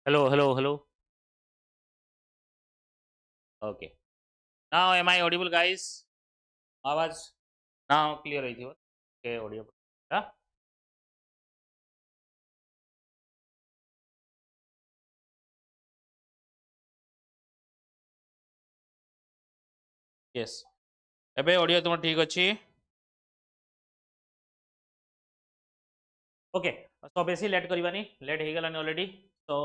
Hello, hello, hello. Okay. Now, am I audible, guys? आवाज now clear है थी okay, audio. Yeah? Yes. ଏବେ audio ତୁମ ଠିକ ଅଛି? Okay. So बेसी लेट करबानी लेट हो गलानी already. So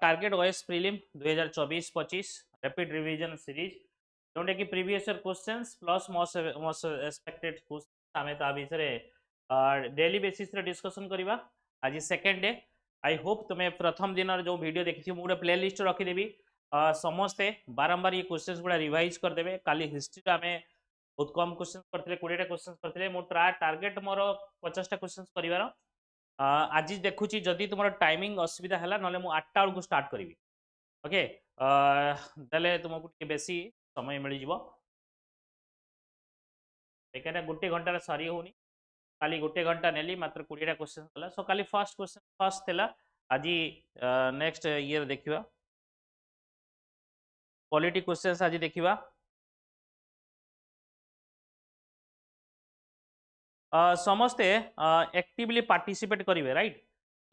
target OAS prelim 2024-25 rapid revision series जोंटे कि previous year questions plus most expected question आमे ता बिषय डेली बेसिस रे डिस्कशन करबा. आज सेकंड डे. आई होप तुमे प्रथम दिन जो वीडियो देखि मु प्ले लिस्ट रखी देबी. समस्ते बारंबार ये क्वेश्चंस गुडा रिवाइज कर देबे. काली हिस्ट्री आमे बहुत कम क्वेश्चंस करथिले 20 टा क्वेश्चंस करथिले. मु टारगेट मोर 50 टा क्वेश्चंस करिवार. आज देखुची जदि तुमर टाइमिंग असुविधा हला नले मु 8 टा को स्टार्ट करिवि. ओके. देले तुमको टिके बेसी समय मिल जिवो. एकाने गोटे घंटा रे सरी होनी. काली गोटे घंटा नेली मात्र 20 टा क्वेश्चन हला. सो काली फर्स्ट क्वेश्चन फर्स्ट थिला. आज नेक्स्ट ईयर देखिबा. पॉलिटी क्वेश्चंस आज देखिबा. समस्ते एक्टिवली पार्टिसिपेट करिवे right.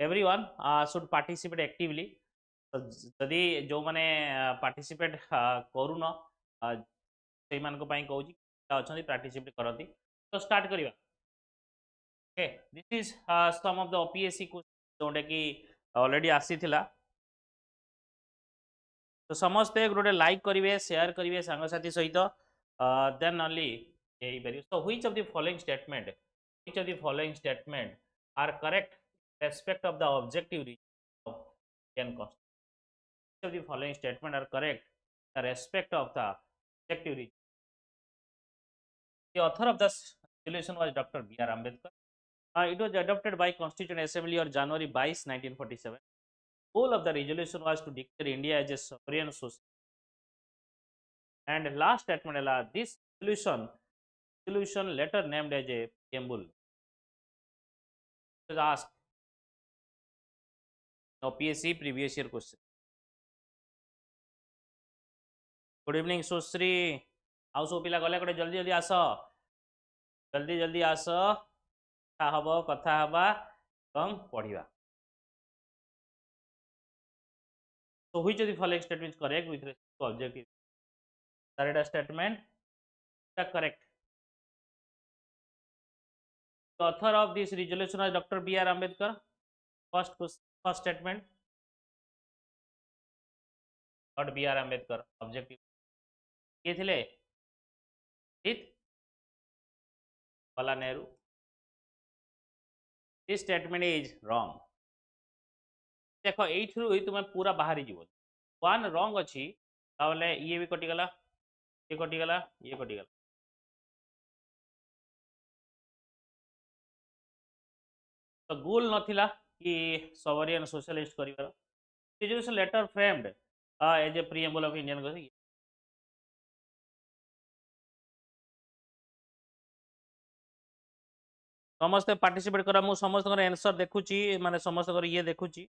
Everyone should participate actively. जदि जो माने पार्टिसिपेट करू न सेई मान को पई कहू छी अछंती पार्टिसिपेट करंती. तो स्टार्ट करिवा. Okay. This is some of the OPSC question जोंडे की ऑलरेडी आसी थिला. तो समस्ते गोटे लाइक करिवे शेयर करिवे संग साथी सहित देन ओनली यही very. So which of the following statement which of the following statement are correct in respect of the objective region of Indian Constitution? Which of the following statement are correct in respect of the objective region? The author of this resolution was Dr. B.R. Ambedkar. It was adopted by Constituent Assembly on January 22, 1947. The goal of the resolution was to declare India as a sovereign society. And last statement, this resolution later named as a preamble. Was asked OPSC previous year question. Good evening Sushree. आउ सब पिला गले गोटे जल्दी जल्दी आस. जल्दी जल्दी आस. कथा हबो कथा हबा कम पढ़िबा. So which of the following statement is correct with respect to objective? Third statement is correct. The author of this resolution is Dr. B.R. Ambedkar. First statement. Dr. B.R. Ambedkar. Objective. ये थिले Jawaharlal Nehru. This statement is wrong. देखो एइथरु ही तुम पूरा बाहरी जीव. One wrong अच्छी तावले ये भी कटिगला ये कटिगला ये कटिगला. तो गोल नथिला कि सोवरियन सोशलिस्ट करिवार. Resolution letter framed as a preamble of Indian Constitution. समस्त पार्टिसिपेट करा. मु समस्त आंसर देखुची माने समस्त ये देखुची.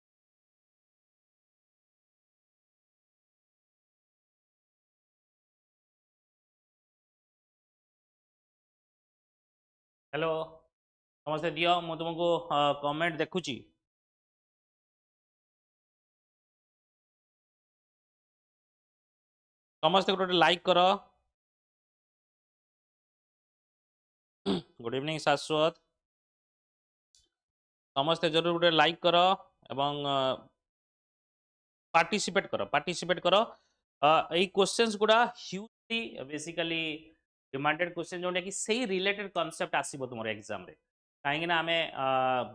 हेलो समस्ते दियो मु तुमको कमेंट देखुची. समस्ते गोटे लाइक करो. गुड इवनिंग शाश्वत. समस्ते जरूर गोटे लाइक करो एवं पार्टिसिपेट करो. एई क्वेश्चंस गुडा ह्यूजली बेसिकली डिमांडेड क्वेश्चन जोंडे कि सेही रिलेटेड कांसेप्ट आसीबो तुमर एग्जाम रे. काहेकि ना आमे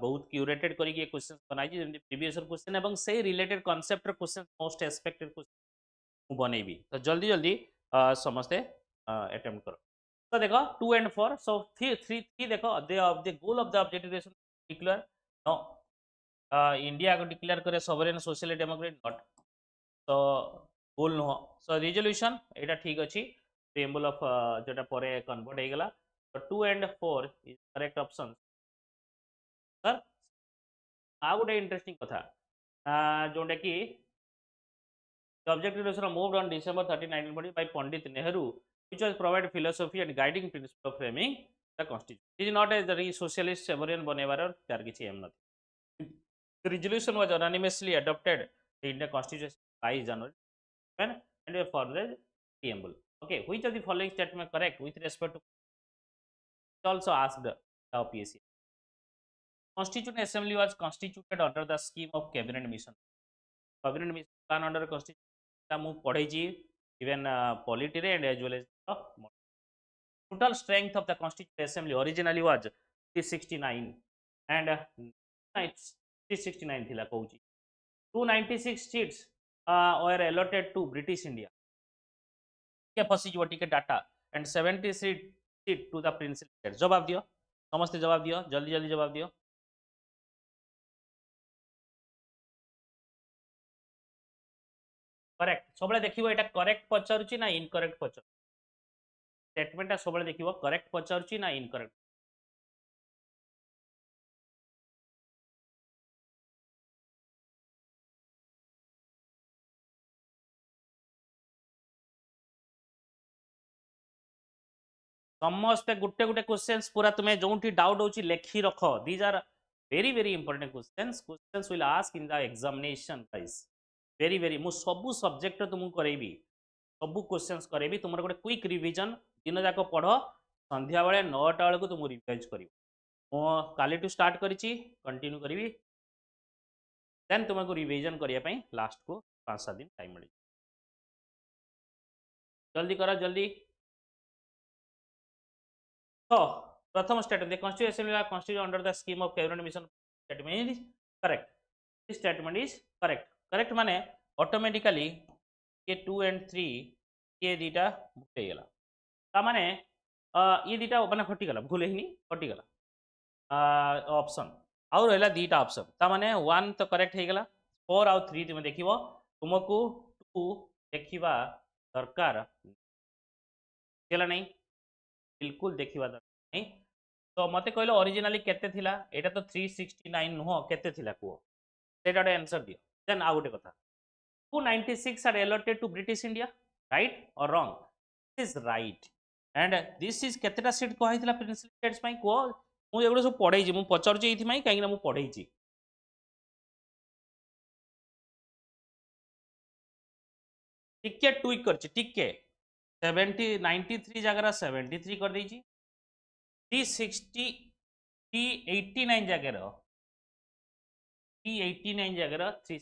बहुत क्यूरेटेड करी के क्वेश्चंस बनाई जे जेमति प्रीवियस ईयर क्वेश्चन एवं सेही रिलेटेड कांसेप्ट रे क्वेश्चन मोस्ट एक्सपेक्टेड क्वेश्चन मु बनेबी. तो जल्दी जल्दी समस्ते अटेम्प्ट करो. तो देखो 2 and 4. So 3 देखो the goal of the objective resolution declare no India को declare करे sovereign socially democratic not. So goal नो. So resolution एटा ठीक अछि. preamble of जेटा परे कन्वर्ट हे गेला. So 2 and 4 is correct option. Sir आ गोटे इंटरेस्टिंग कथा जोटा कि the objective resolution moved on December 13, 1940 by Pandit Nehru, which was provide philosophy and guiding principle of framing the constitution. It is not a the socialist sovereign बनेवार तार किसी M नहीं. The resolution was unanimously adopted in the constitution by January and for the preamble. Okay, which of the following statement correct with respect to also asked the OPSC. Constituent Assembly was constituted under the scheme of cabinet mission. Cabinet mission plan under constitution ମୁଁ ପଢ଼େଇଛି even POLITY-I and as well as the total strength of the Constituent Assembly originally was 369 and 369 थिला कहूची 296 seats were allotted to British India के फसीଯିବ ଟିକେ data and 70 seat to the Prince State. जवाब दियो समस्त जवाब दियो जल्दी जल्दी जवाब दियो. करेक्ट सब देखिए यहाँ करेक्ट पचारुची ना इनकरेक्ट पचार स्टेटमेंटा सब देखिए करेक्ट पचारुची ना इनकरेक्ट. समस्ते गुटे गुटे क्वेश्चंस पूरा तुम्हें जो डाउट हो लेखि रख. These are very very important questions. Questions will ask in the examination guys. Very very मु सबु सब्जेक्ट तुमको करेबी सबु क्वेश्चंस करेबी. तुम गोटे क्विक रिवीजन दिन जाक पढ़ संध्या बेले 9टा बेलू तुम रिवाइज कर काली टू स्टार्ट करी कंटिन्यू करी देन तुमको रिवीजन करने लास्ट को 5-7 दिन टाइम मिले. जल्दी करा जल्दी. So, प्रथम statement, the Constitution Assembly was constituted under the scheme of cabinet mission. Statement is correct. This statement is correct. Correct माने automatically ये 2 and 3 ये दीटा भूल गया. ता माने ये दीटा माने हटी गला भूल ही नहीं हटी गला ऑप्शन और रहला दीटा ऑप्शन. ता माने 1 तो करेक्ट हे गला 4 और 3 तुम देखिबो तुमको 2 देखिबा दरकार केला नहीं बिल्कुल देखिबा दरकार नहीं. तो मते कहलो ओरिजिनली केते थिला एटा तो 369 नुह केते थिला को सेटा रे आंसर दियो. देन आ गोटे कथा 296 are allotted to British India right और wrong. This is right and this is केतेटा सीट कहैथिला प्रिंसिपल स्टेट्स पई को मु एगुडो सब पढैछि मु पचरछि एथि मई काहे ना मु पढैछि टिके ट्विक करछि टिके 70 93 जगह 73 कर देछि 360 389 जगह 389 जगह 3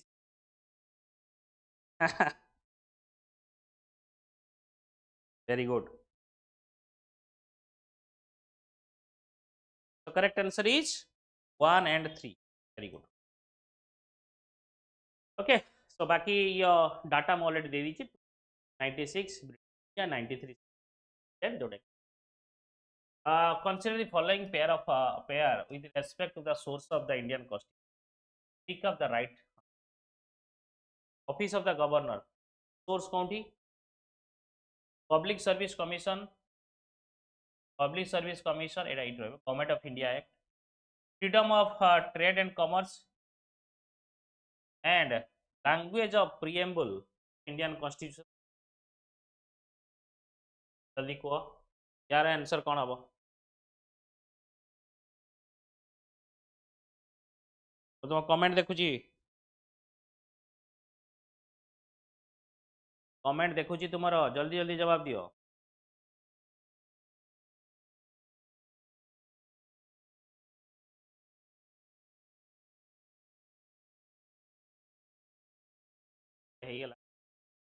very good. The correct answer is 1 and 3. Very good. Okay. So बाकी your data मैं already दे दीजिए 96 या 93 then do that. Consider the following pair with respect to the source of the Indian Constitution. Pick up the right. Office of the Governor. Source county. Public Service Commission. Public Service Commission. Government of India Act. Freedom of Trade and Commerce. And language of preamble. Indian Constitution. जल्दी कह यार answer कौन हम तो तुम comment देखुची comment देखुची तुमर जल्दी जल्दी जवाब दियो.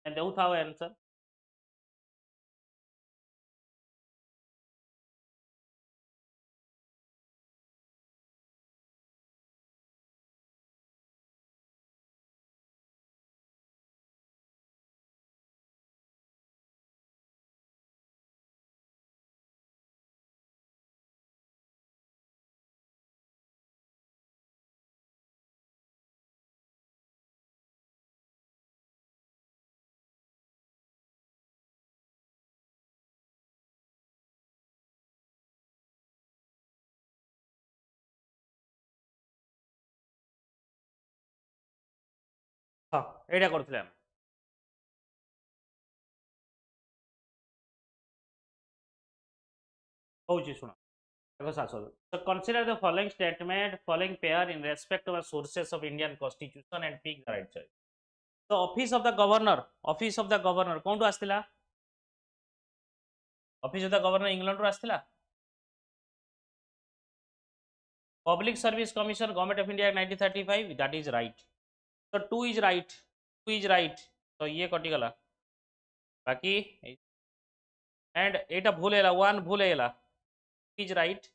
देऊ था आंसर एटा करथिले हम होची सुनो देखो सासो so consider the following statement following pair in respect of the sources of Indian constitution and pick the right choice so office of the governor कोंटू आस्तिला office of the governor England रो आस्तिला Public Service Commission, Government of India, 1935. That is right. So two is right. Two is right. So ये कटी गला. बाकी and एटा भूल गला. One भूल गला. Is right.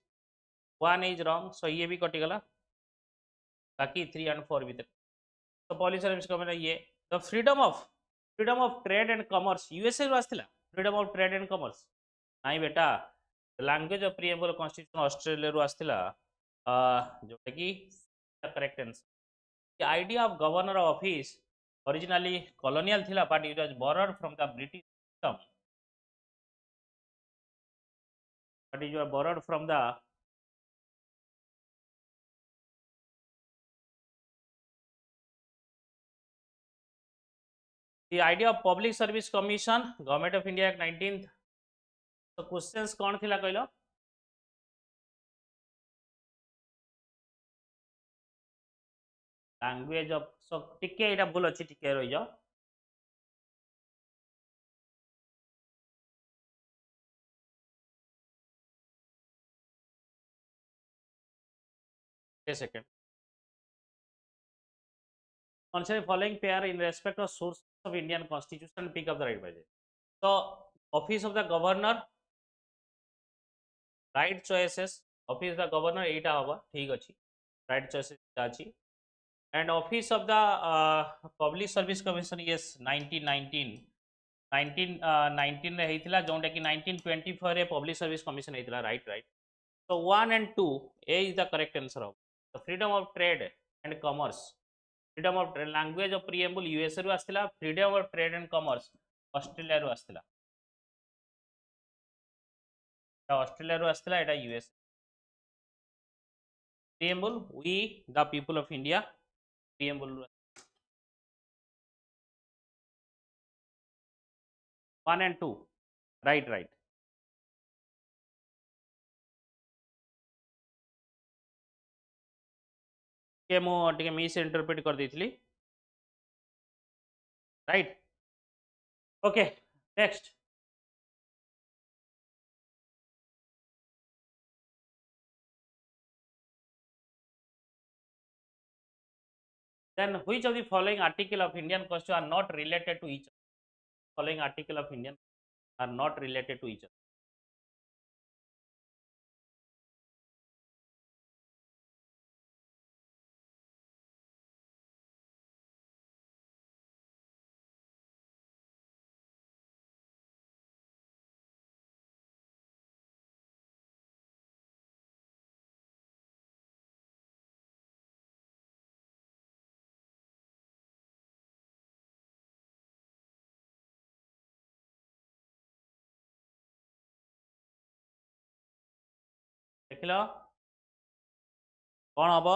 One is wrong. So ये भी कटी गला. बाकी 3 and 4 भी. So Policy Service Commission ये the freedom of trade and commerce. USA रो आस्तिला. Freedom of trade and commerce. नहीं बेटा. The language of preamble constitution Australia रो आस्तिला. जोटा कि correct answer. The idea of governor office originally colonial thila, but it was borrowed from the British system. But it was borrowed from the idea of Public Service Commission, Government of India Act 19th. So questions कौन थिला कहलो? Language of so टिके एटा भूल अछि टिके रहि जाओ. A second. Consider following pair in respect of source of Indian Constitution. Pick up the right budget. So office of the governor, right choices. Office of the governor एटा होगा ठीक अछि. Right choices अछि. And office of the Public Service Commission, yes, 1919 रे हेतिला जोंटा कि 1924 रे Public Service Commission हेतिला, right. So 1 and 2 A is the correct answer of the freedom of trade and commerce. Freedom of language of preamble USA रो आस्तिला. Freedom of trade and commerce Australia रो आस्तिला. Australia रो आस्तिला एटा US. Preamble we the people of India. Preamble 1 and 2 right. के मो टिके मिस इंटरप्रेट कर देथली, right. Okay next. Then which of the following article of Indian Constitution are not related to each other? Following article of Indian are not related to each other. देख लो कौन हम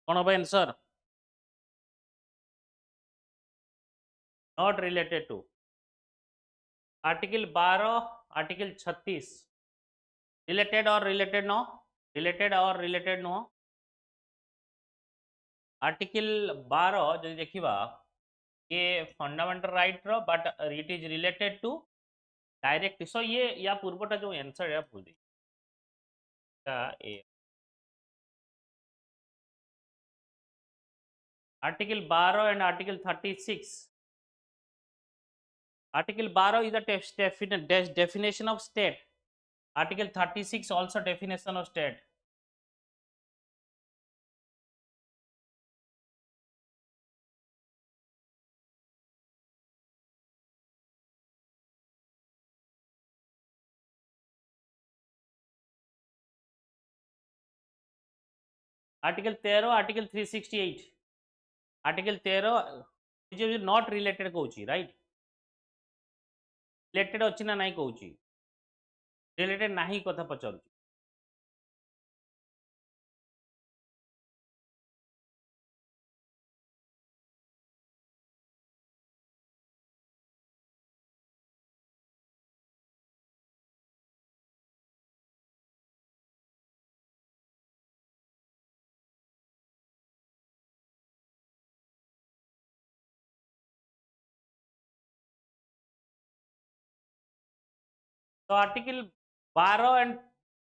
कौन हम answer not related to article 12 article 36 related और related no related no article 12 जो देखिबा ये fundamental right रो but it is related to direct. So ये या पूर्वटा जो आंसर है भूल दी ए article 12 and article 36. Article 12 is the definition of state. Article 36 also definition of state. Article 13, Article 368. Article 13 जे नॉट रिलेटेड कहूची राइट रिलेटेड अछि ना नाही कहूची रिलेटेड नाही कथा पचारू so article 12 and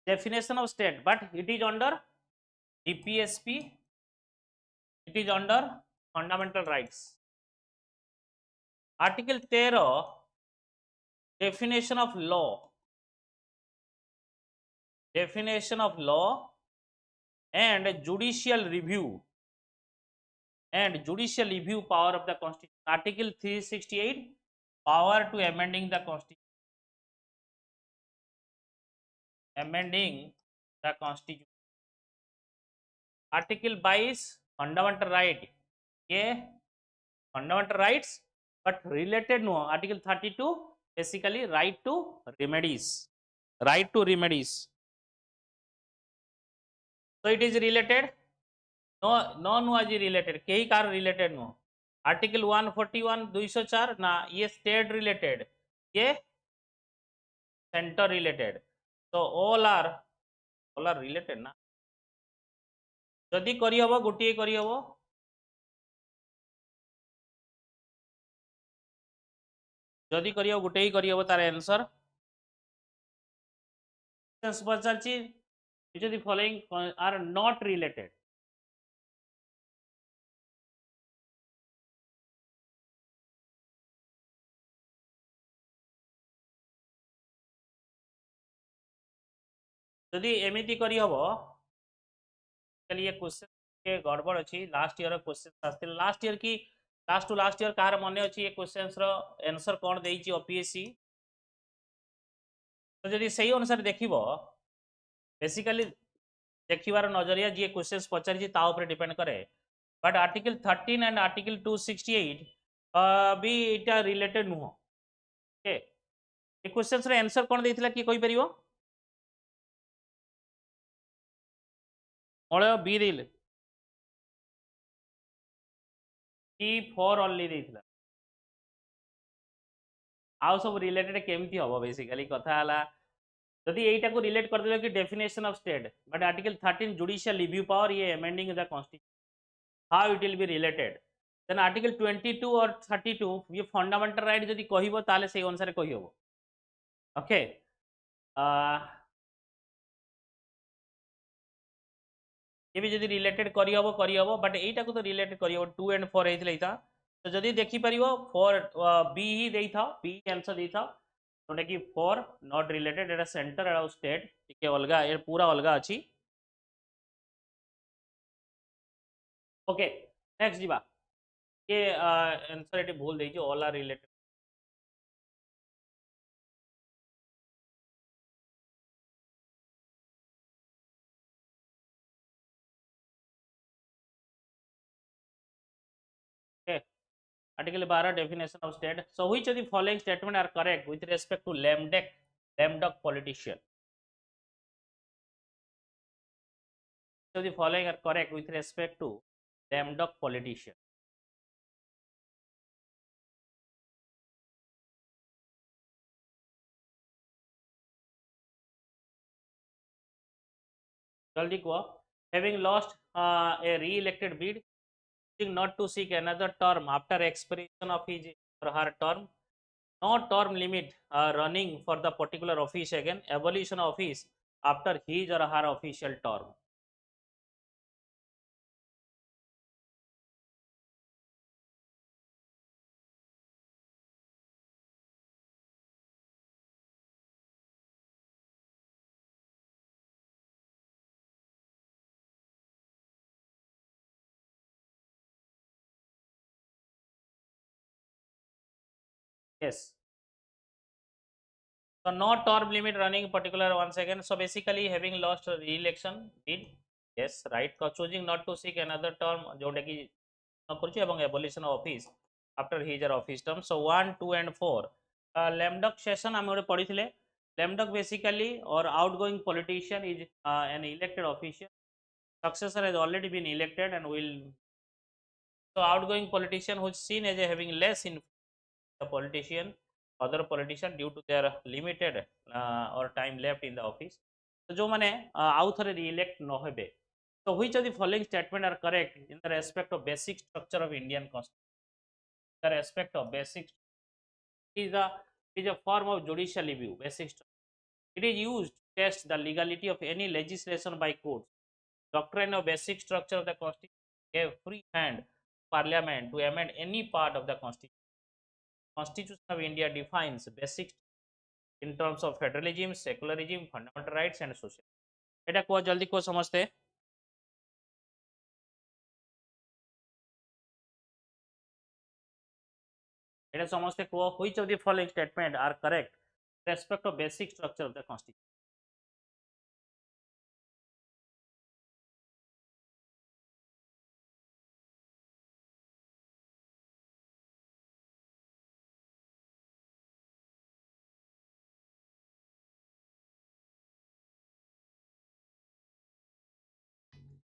definition of state but it is under DPSP it is under fundamental rights article 13 definition of law and judicial review power of the constitution article 368 power to amending the constitution article 22 fundamental right ये fundamental rights but related no article 32 basically right to remedies so it is related no आज related कई car related no article 141 204 ना ये state related ये center related so all are related ना जदि करी हबो गोटिए करी हबो जदि करी हबो गोटे ही करी हबो तार answer पचारची which of the following are not related जदि एमिति करी हबो चलिए क्वेश्चन के गड़बड़ अच्छी लास्ट ईयर क्वेश्चन आसथिले लास्ट ईयर की लास्ट टू लास्ट ईयर कार मन अच्छी ये क्वेश्चन रो आंसर कोन देइची ओपीएससी तो जदि सही अनुसार देखिबो बेसिकली देखिबार नजरिया जी क्वेश्चंस पचारिची ता ऊपर डिपेंड करे बट आर्टिकल 13 एंड आर्टिकल 268 भी इटा रिलेटेड नुह ओके ए क्वेश्चंस रो आंसर कोन देइथिला की कहि परिबो मळय बी देइले P4 only देइथिला आउ सब रिलेटेड केमती हबो बेसिकली कथा हला जदि एटा को रिलेट कर देलो कि definition of state but article 13 judicial review power ये amending the constitution how it will be related then article 22 और 32 ये फंडामेंटल राइट जदि कहिबो ताले सेही अनुसार कहि हबो ओके ये भी जदि रिलेटेड करी हबो बट एटा को तो रिलेटेड करी हबो 2 एंड 4 हेइथिला इता तो जदि देखि परिबो 4 बी ही देई था बी आंसर देई था जोटा कि 4 not related Etah centre Etah state टिके अलगा ए पूरा अलगा अछि ओके नेक्स्ट जीवा ये आंसर एटी भूल देई जो all are related okay article 12 definition of state so which of the following statement are correct with respect to lame duck politician so the following are correct with respect to lame duck politician jaldi ko having lost a re-elected bid choosing not to seek another term after expiration of his or her term no term limit running for the particular office again abolition of office after his or her official term yes so no term limit running particular once again so basically having lost a re-election bid yes right choosing not to seek another term जोटा कि न करूची एवं abolition of office after his or office term. So 1, 2 and 4 lame duck session आम गोटे पढ़ी थे. Lame duck basically or outgoing politician is an elected official. Successor has already been elected and will. So outgoing politician who is seen as having less in the politician, other politician due to their limited or time left in the office. So जो माने आउ थरे re-elect न हेबे. So which of the following statement are correct in the respect of basic structure of Indian Constitution? The respect of basic is a form of judicial review. Basic structure. It is used to test the legality of any legislation by courts. Doctrine of basic structure of the Constitution gave free hand to Parliament to amend any part of the Constitution. Constitution of India defines basic in terms of federalism, secularism, fundamental rights and social. एटा को जल्दी को समझते. एटा समझते को which of the following statement are correct with respect of basic structure of the Constitution.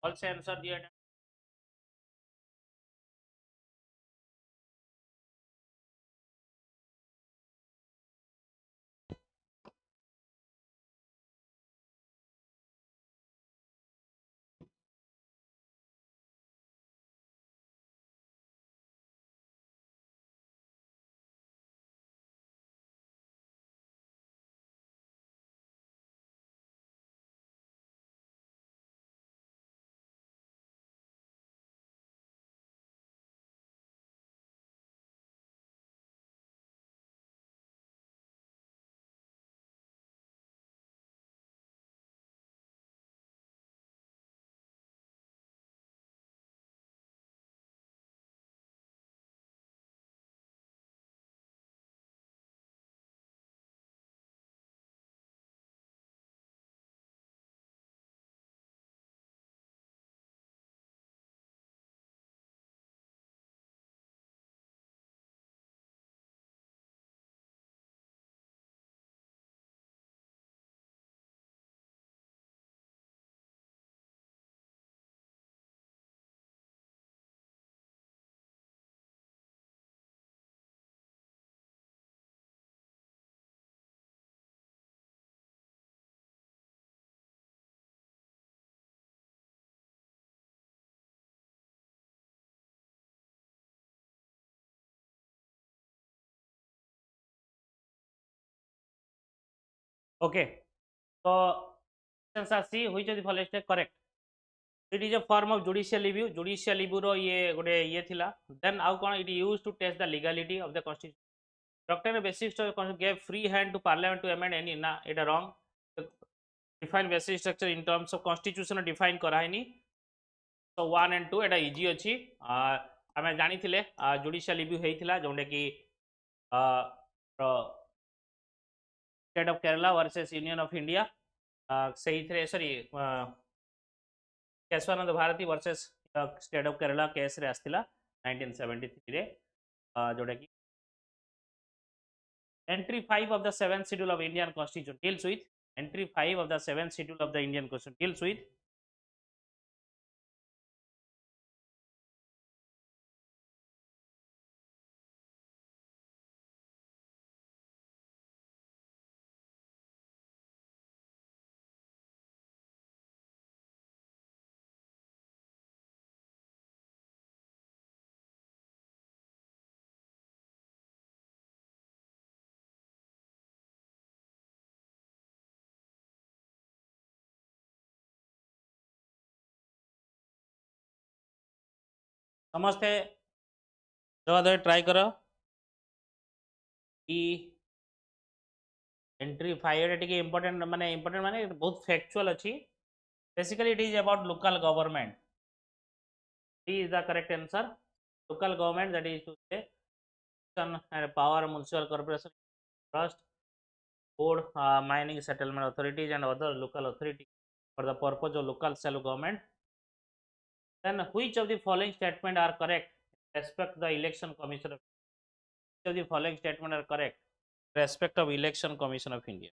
All से answer दिया. Okay. So options are C. Which of the following is correct? It is a form of judicial review. Judicial review रो ये गोटे ये थिला. Then आउ कोन it is used to test the legality of the constitution. Doctrine of basic structure gave free hand to Parliament to amend any. ना এটা wrong. Define basic structure in terms of constitution define कराइनी. So 1 and 2 Etah easy अछि. आमे जानि थिले judicial review हेइथिला जोंडे कि State of Kerala versus Union of India. सही थे sorry Kesavananda Bharati versus state of Kerala case रे आस्तिला 1973 रे जोटा कि entry 5 of the 7th schedule of Indian Constitution deals with entry 5 of the 7th schedule of the Indian Constitution deals with समझते जवाब try करो कि एंट्री 5 टिके इंपोर्टेंट माने बहुत फैक्चुअल अच्छी. Basically it is about local government. D is the correct answer. Local government that is to say and power municipal corporation trust board mining settlement authorities and other local authorities for the purpose of local self government. Then which of the following statement are correct respect the election commission of of the following statement are correct with respect of Election Commission of India?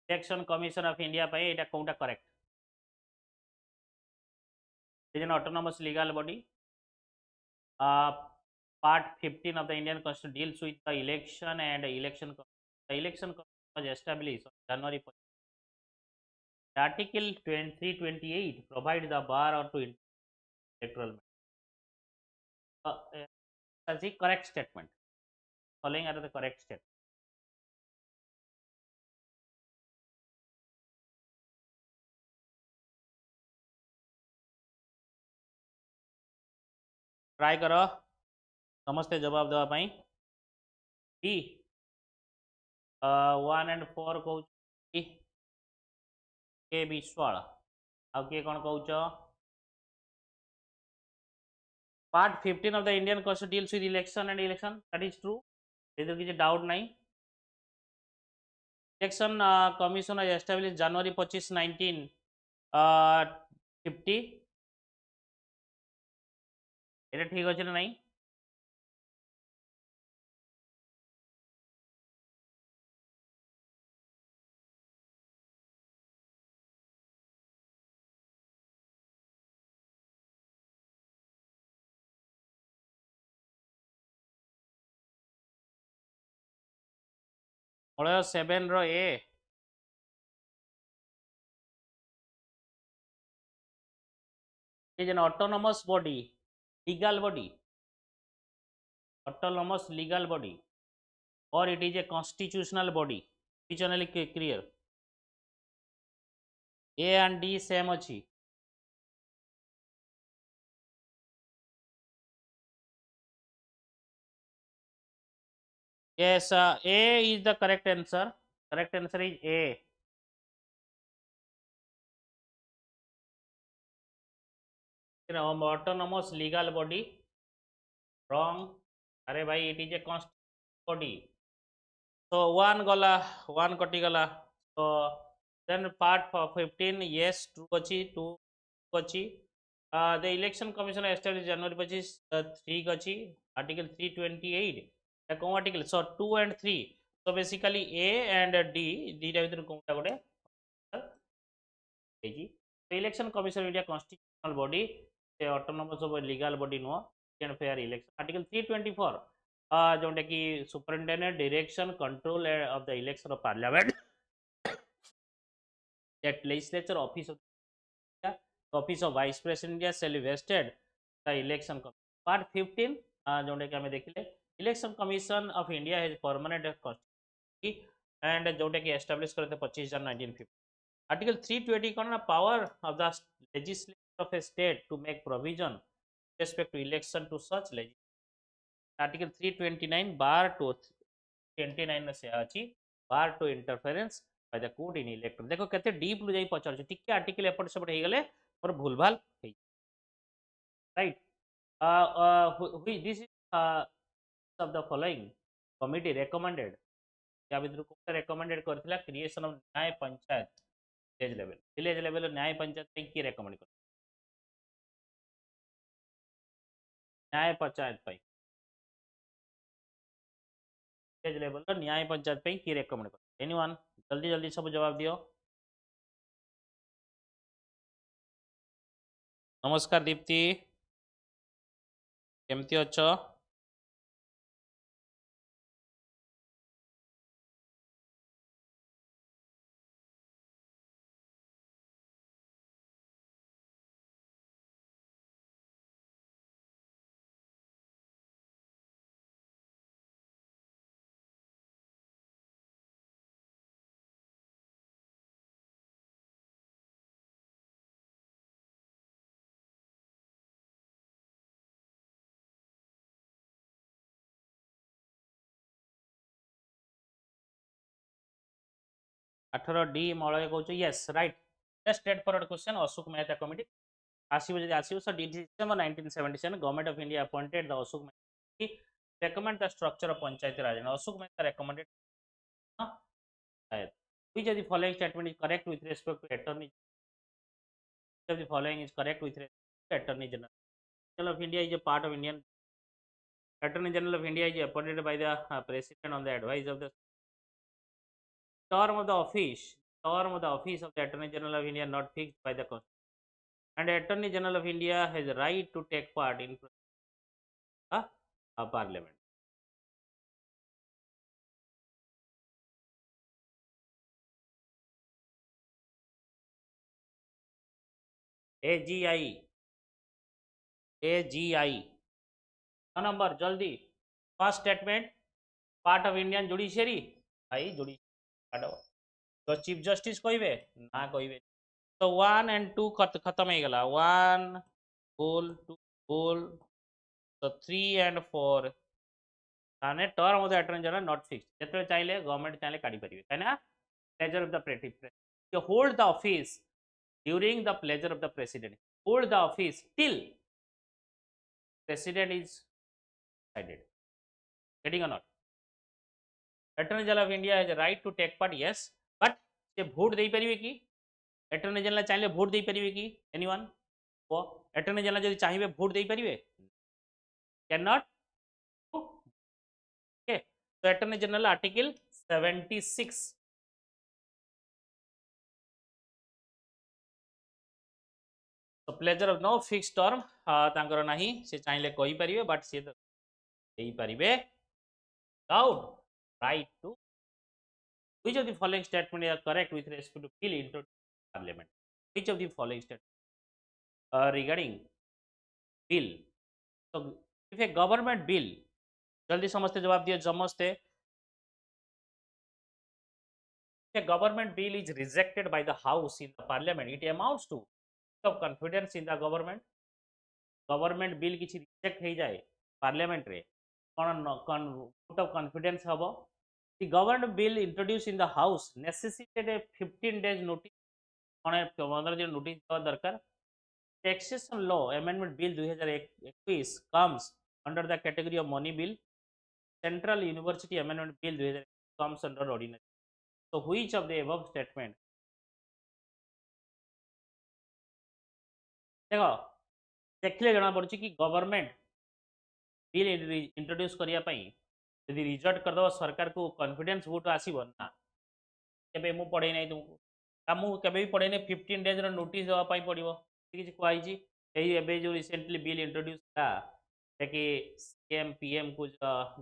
Election Commission of India by এটা কোনটা correct? It is an autonomous legal body. Part 15 of the Indian Constitution deals with the election and election. The election commission was established on January 1st. Article 328 provides the bar or to electoral. That's the correct statement. Following are the correct statement. Try करो समस्ते जवाब देवा पाई B 1 and 4 कहू के विश्वाल आउ किए कौन कहूच part 15 of the Indian Constitution deals with election and election. That is true. There is no doubt नहीं. Election Commission was established January 25, 1950. এটা ঠিক আছে না নাই? মূল 7 ର A is an autonomous body, legal body, autonomous legal body, or it is a constitutional body. Which one is clear? A and D same अछि. Yes, A is the correct answer. Correct answer is A. Autonomous legal body. Wrong. अरे भाई it is a constitutional body. So one gala, one कटी गला. So then part 15 yes true अछि 2 अछि. The election commission established January 25 3 अछि. Article 328. कौन article? So 2 and 3. So basically A and D दीटा भीतर कोनटा गोटे The election commission is a constitutional body, a autonomous of a legal body no and fair election. Article 324 जोटा कि superintendent direction control of the election of parliament that legislature office of vice president India shall be vested the election commission. Part 15 जोटा कि हमें देखिले election commission of India has permanent constitution and जोटा कि establish करते 25 Jan 1950. Article 320 कौन ना power of the legislature of a state to make provision with respect to election to such legislation. Article 329 bar to 29 से अछि bar to interference by the court in election. देखो केते deep लु जाई पचार टिके article एपट सेपट हे गेले और भूलभाल हे right this is of the following committee recommended या विद्रु को recommended करथिला creation of न्याय पंचायत village level न्याय पंचायत पे की recommend कर न्याय पंचायत पे village level न्याय पंचायत पे की recommend कर anyone जल्दी जल्दी सब जवाब दियो नमस्कार दीप्ति केमती अच्छो 18 डी मलय कहूँ yes right straightforward question Ashok Mehta committee आसो जब आसो so December 1977 government of India appointed the Ashok Mehta recommend the structure of Panchayati Raj. And Ashok Mehta recommended which of the following statement is correct with respect to Attorney? Which of the following is correct with respect to Attorney General? General of India is a part of Indian. Attorney General of India is appointed by the President on the advice of the term of the office. Term of the office of the Attorney General of India not fixed by the Constitution. And the Attorney General of India has a right to take part in Parliament. AGI. AGI. number जल्दी. First statement, part of Indian judiciary. भाई judiciary तो chief justice कहबे ना कहबे. तो 1 and 2 खत्म हो गला. 1 goal 2 goal. तो 3 and 4 ताने term of the attorney general not fixed. जेतले चाहिले गवर्नमेंट चाहिले काढी परिबे काना pleasure of the president. to hold the office during the pleasure of the president. Hold the office till president is decided. Getting or not? Attorney General of India has a right to take part, yes, but से vote दे परिबे की attorney general चाहिले vote दे परिबे की anyone वो attorney general जदि चाहिबे वोट दे परिबे कैन नॉट. ओके तो अटॉर्नी जनरल आर्टिकल 76. तो pleasure of no fix term तांकर नाही से चाहिले कहि परिबे बट से दे परिबे without right to. Which of the following statement are correct with respect to bill introduced in Parliament? Which of the following statement regarding bill? So if a government bill, जल्दी समझते जवाब दिए समझते. If a government bill is rejected by the House in the Parliament, it amounts to of confidence in the government. Government bill किछि reject हो जाए Parliament रे कौन vote of confidence हबो. The government bill introduced in the House necessitated a 15 days notice. On a 15 दिन notice देवा दरकार. Taxation law amendment bill 2021 comes under the category of money bill. Central University amendment bill 2021 comes under ordinary. So which of the above statement? देखो देखले जना पड़छि कि government bill introduce करिया पई यदि रिजेक्ट कर दो सरकार को कॉन्फिडेंस वोट आसीबो ना केबे मु पढै नै तुमको कामु केबे भी पढै नै 15 डेज रो नोटिस देवा पई पड़िबो किछि कहै छि एई एबे जो रिसेंटली बिल इंट्रोड्यूस था कि सीएम पीएम को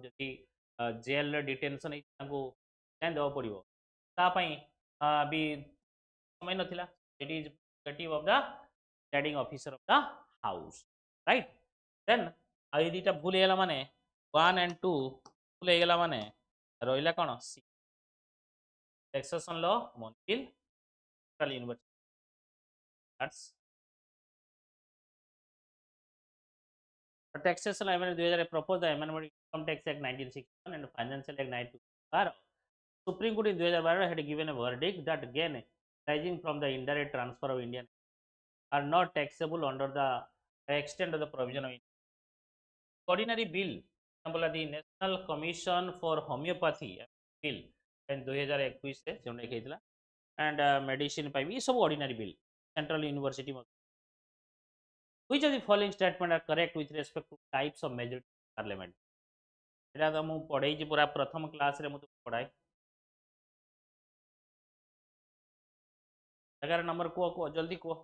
जति जेल डिटेंशन है तांको जान देवा पड़िबो ता पई भी समय नथिला. It is prerogative of the presiding officer of the house right. Then I दिटा भूल हेला माने 1 and 2 भूल हेला माने रहिला कोन taxation law money bill central university. That's the taxation amendment 2000 proposed the amendment income tax act 1961 and financial act 1912. Supreme Court in 2012 had given a verdict that gain arising from the indirect transfer of Indian are not taxable under the extent of the provision of ordinary bill. Example the National Commission for Homeopathy bill in 2021 से जोने केतला and medicine पाई भी सब ordinary bill central university में. Which of the following statement are correct with respect to types of majority parliament? एटा तो मु पढ़ाई जी पूरा प्रथम क्लास रे मु तो पढ़ाई 11 नंबर को जल्दी को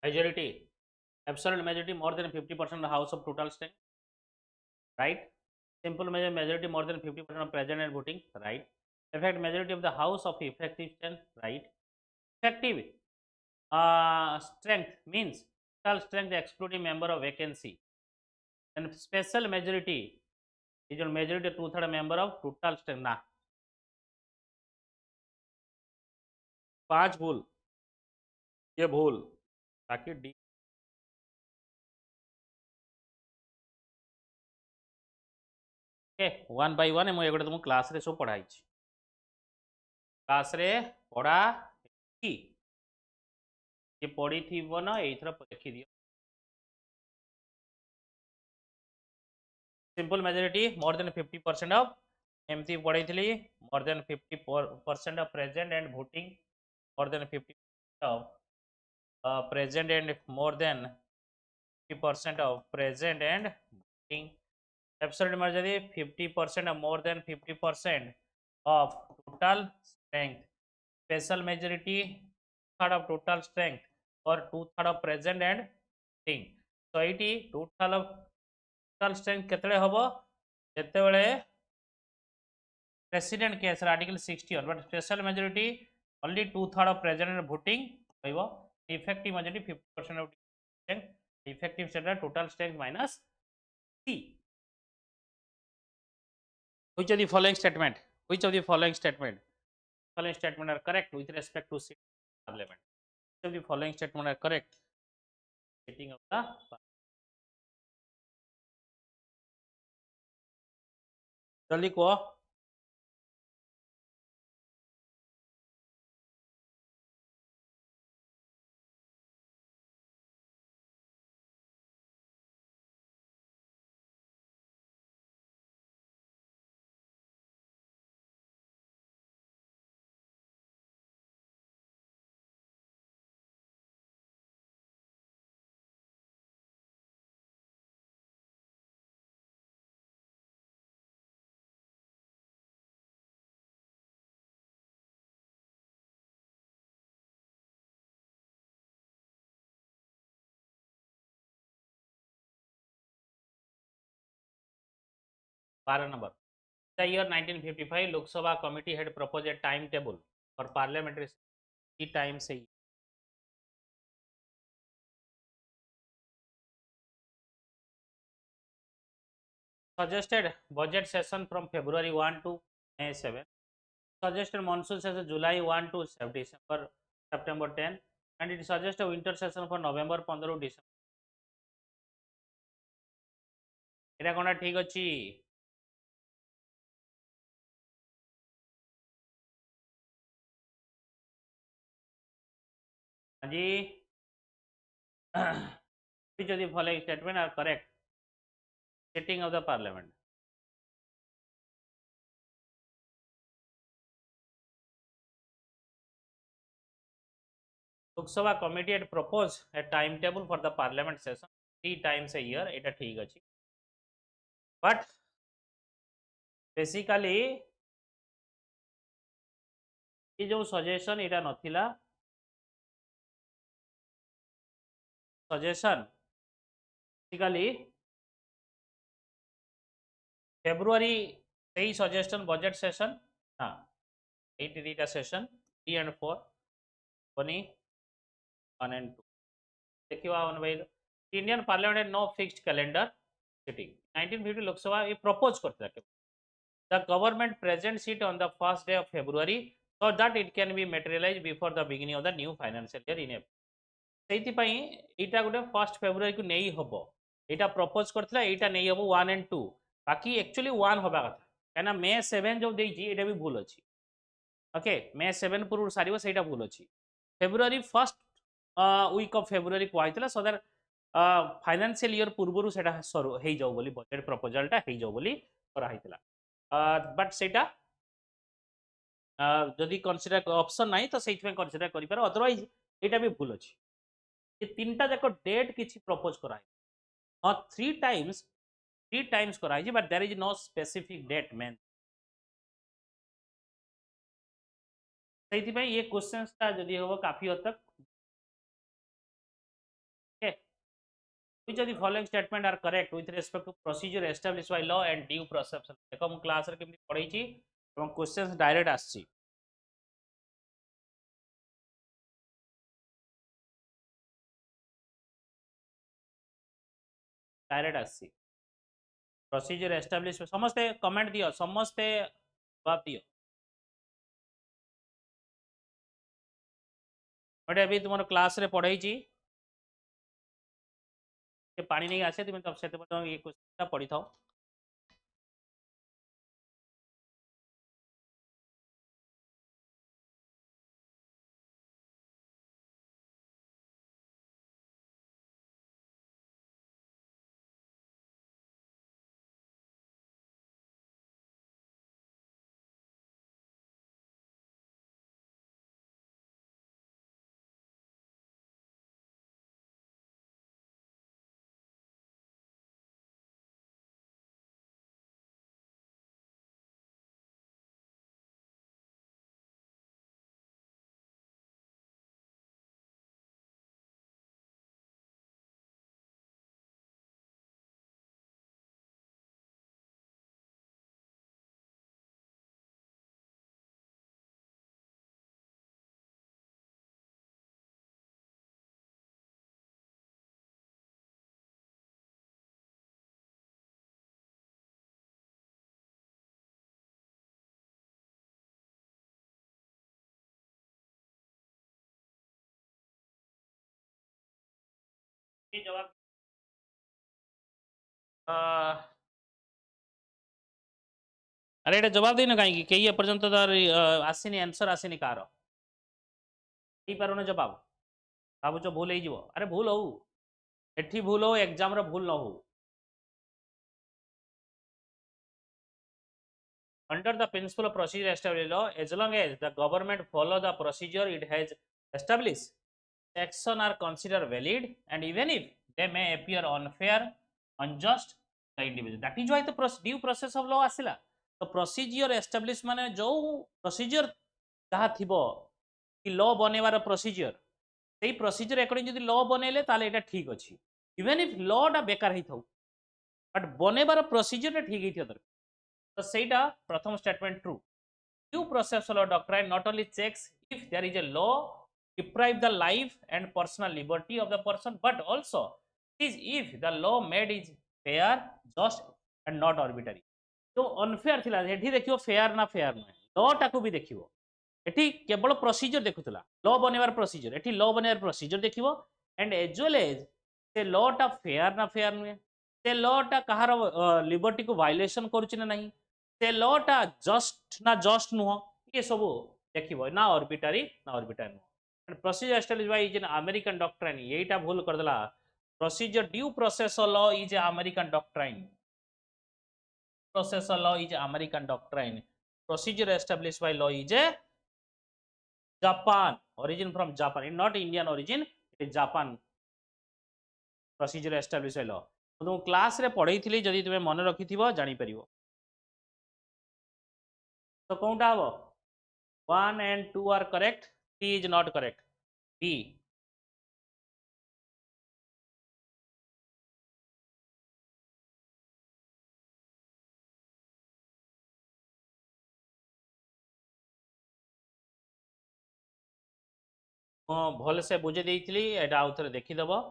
majority absolute majority more than 50% of the house of total strength, right? Simple majority more than 50% of present and voting, right? Effect majority of the house of effective strength, right? Effective strength means total strength excluding member of vacancy, and special majority is your majority 2/3 member of total strength. Na 5 भूल, ये भूल, ताकि D के 1 bye 1 मु एगोटे तुम class रे सब पढ़ाई, क्लास रे पढ़ा कि ये पढ़ी थी ना एथर देखि दियो। Simple majority more than 50% of एमती पढ़ी थी, more than 50% of present and voting, more than 50% of present and more than 50% of present and voting. Absolute majority 50% और more than 50% of total strength, special majority 2/3 of total strength or 2/3 of present and thing। so एटी total strength केतले हबो जेते बेले president case article 61 but special majority only 2/3 of present and voting रहइबो। Effective majority 50% of strength, effective strength total strength minus c। which of the following statement are correct with respect to sitting parliament? Which of the following statement are correct? Sitting of the जल्दी को बारह number. The year 1955 Lok Sabha committee had proposed a timetable for parliamentary times a year. Suggested budget session from February 1 to May 7. Suggested monsoon session July 1 to September 10, and it suggested winter session for November 15 to December। এটা কোনটা ঠিক ଅଛି? जी which of the following statement are correct? Sitting of the parliament. Lok Sabha committee had proposed a timetable for the parliament session 3 times a year, এটা ঠিক ଅଛି। but basically ये जो suggestion एटा नथिला, suggestion basically February से ही suggestion budget session हाँ 8 session 3 and 4 बनी 1 and 2 देखिए one भाई Indian parliament no fixed calendar sitting 1950 Lok Sabha ये प्रपोज करता है the government present sit on the first day of February so that it can be materialized before the beginning of the new financial year in April। ସେଇଥିପାଇଁ ଏଇଟା ଗୋଟେ first ଫେବ୍ରୁଆରୀ କୁ ନେଇ ହବ, ଏଇଟା ପ୍ରପୋଜ କରିଥିଲା, ଏଇଟା ନେଇ ହବ 1 and 2, ବାକି एक्चुअली 1 ହବା କଥା କାହିଁକିନା मे 7 जो ଦେଇଛି ଏଇଟା ବି ଭୁଲ ଅଛି। ओके मे 7 पूर्व सारिबो ସେଇଟା ଭୁଲ ଅଛି। February first week of February कहैतला सो दैट फाइनेंशियल ईयर पूर्वरु सेटा हेई जाऊ बोली बजेट प्रपोजलटा हेई जाऊ बोली करा हैतला। बट सेटा जदि कन्सिडर ऑप्शन नाही तो सेइथमे कन्सिडर करि पार, अदरवाइज एटा भी भूल अछि। ये तीनटा जाक डेट किछि प्रपोज करा है, नॉट 3 टाइम्स करा है, but there is no specific date मेन। ସେଇଥିପାଇଁ ये क्वेश्चंस ता जदि होबो काफी हद तक okay. which of the following statement are correct with respect to procedure established by law and due process? देखो हम क्लास रे केमि पढैछि एवं क्वेश्चंस डायरेक्ट आछि, डायरेक्ट आछि प्रोसीजर एस्टाब्लिश समस्ते कमेंट दियो, समस्ते जवाब दियो। बट अभी तुम क्लास रे पढ़ाई पानी नहीं आसे तुम तब से ये क्वेश्चन पढ़ी था जवाब अरे एटा जवाब देना कहीं कई एपर्यंत तार आसीनी आंसर आसीनी कार दे पारुन जवाब भावुच भूल हो अरे भूल हो एठी भूल हो एग्जाम रो भूल न हो under the principle of procedure established law as long as the government follow the procedure it has established action are considered valid and even if they may appear unfair unjust the individual that is why the due process of law आसिला तो procedure establish माने जो procedure जहाँ थिबो कि law बनेवार procedure सेही procedure according जदि law बनेले ताले एटा ठीक अछि even if law टा बेकार ही थाउ बट बनेवार procedure टा ठीक ही थिया दरकार तो सेटा प्रथम statement true due process law doctrine not only checks if there is a law deprive the life and personal liberty of the person but also is if the law made is fair just and not arbitrary तो unfair थिला एठी देखियो fair ना fair न law टाको भी देखियो एठी केवल प्रोसीजर देखुतला लॉ बनेवार प्रोसीजर एठी लॉ बनेवार प्रोसीजर देखियो एंड एज वेल एज से लॉ टा फेयर ना फेयर नुए से लॉ टा कहार लिबर्टी को वायलेशन करूची ना नहीं से लॉ टा जस्ट ना जस्ट नुह ये सब देखिबो ना आर्बिट्ररी नुह procedure established by is an American doctrine एटा भूल कर देला procedure due process law is a American doctrine process law is American doctrine procedure established by law is a Japan origin from Japan it not Indian origin it is Japan procedure established by law तो class रे पढ़ाई थी जदि तुम मन रखि जानी परिवो तो कोनटा हबो 1 and 2 are correct 3 is not correct B भल से बुझे देइथिली एटा आउ थरे देखि दबो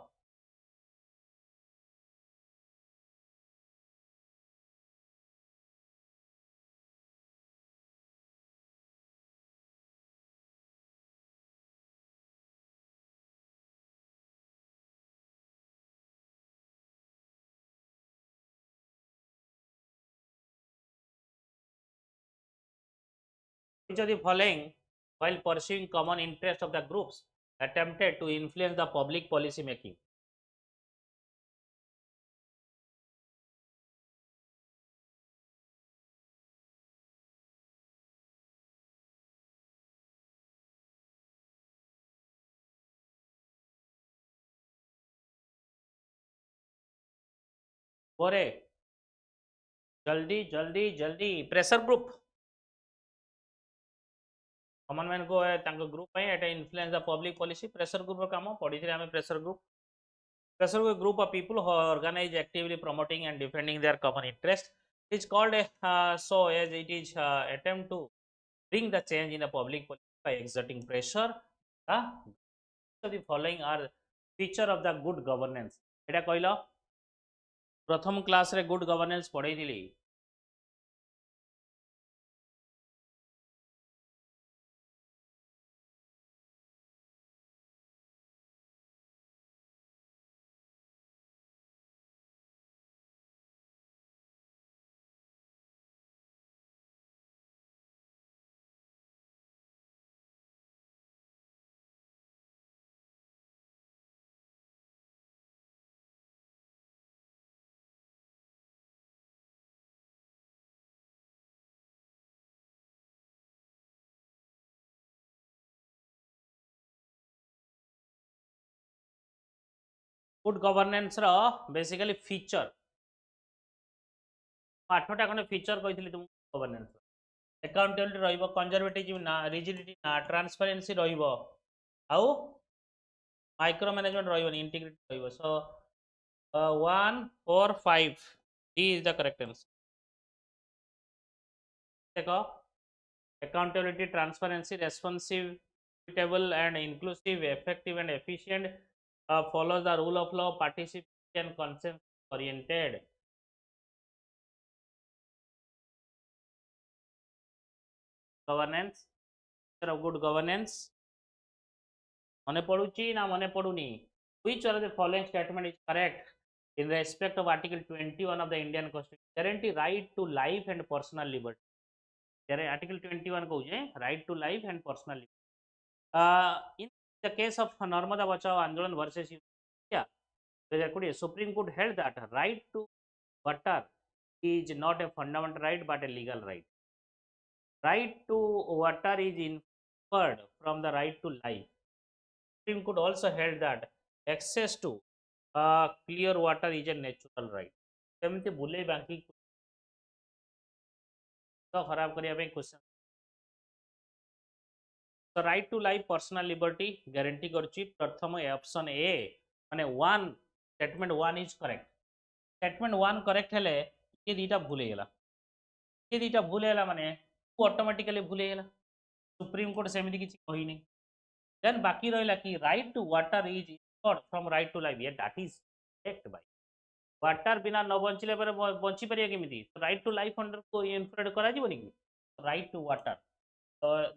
each of the following while pursuing common interest of the groups attempted to influence the public policy making बोरे जल्दी जल्दी जल्दी प्रेशर ग्रुप कमन मैन को group influence the public policy pressure group काम पढ़ी थे pressure group of people who organize actively promoting and defending their common interest is called so as it is attempt to bring the change in the public policy by exerting pressure the following are feature of the good governance एटा कहलो प्रथम class रे good governance पढ़ई दिली good governance row basically feature 8टा खंडे feature कही तुमको governance accountability रहिबो कंजर्वेटिव ना रिजिडिटी ना ट्रांसपेरेंसी रहिबो आउ माइक्रो मैनेजमेंट रहिबो इंटीग्रिटी रहिबो सो 1 4 5 D is the correct answer देखो accountability transparency responsive equitable and inclusive effective and efficient follows the rule of law participation consent oriented governance of good governance मने पड़ुची ना मने पड़ुनी which of the following statement is correct in respect of article 21 of the Indian constitution guarantee right to life and personal liberty article 21 कहूजे right to life and personal liberty in the case of Narmada Bachao Andolan versus India, Supreme Court held that right to water is not a fundamental right but a legal right. Right to water is inferred from the right to life. Supreme Court also held that access to clear water is a natural right. सेमती बुले बाकी तो खराब करिया पे question तो right to life personal liberty guarantee करछि प्रथम ऑप्शन ए माने 1 statement 1 is correct statement 1 correct हेले ये दीटा भूल गेला ये दीटा भूल गेला माने ऑटोमेटिकली भूल गेला सुप्रीम कोर्ट सेमिति किछि कहि नै देन बाकी रहला कि right to water is inferred from right to life ये that is correct by water बिना न बंचिले पर बंची परिया केमिति राइट टू लाइफ अंडर को इन्फर्ड करा जीवनी कि right to water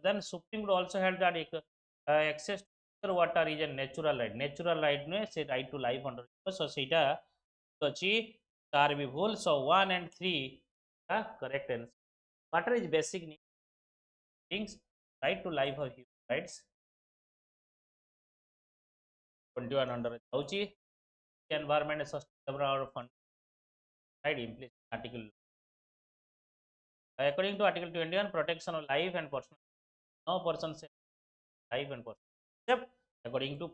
then Supreme Court also held that access to water is a natural right नुहे से right to life under so सेटा अछि चार भी भूल so 1 and 3 correct answer water is basic need things right to life of human rights 21 under जाउची environment sustainable fund right implicit article according to article 21 protection of life and personal no person say life and personal except according to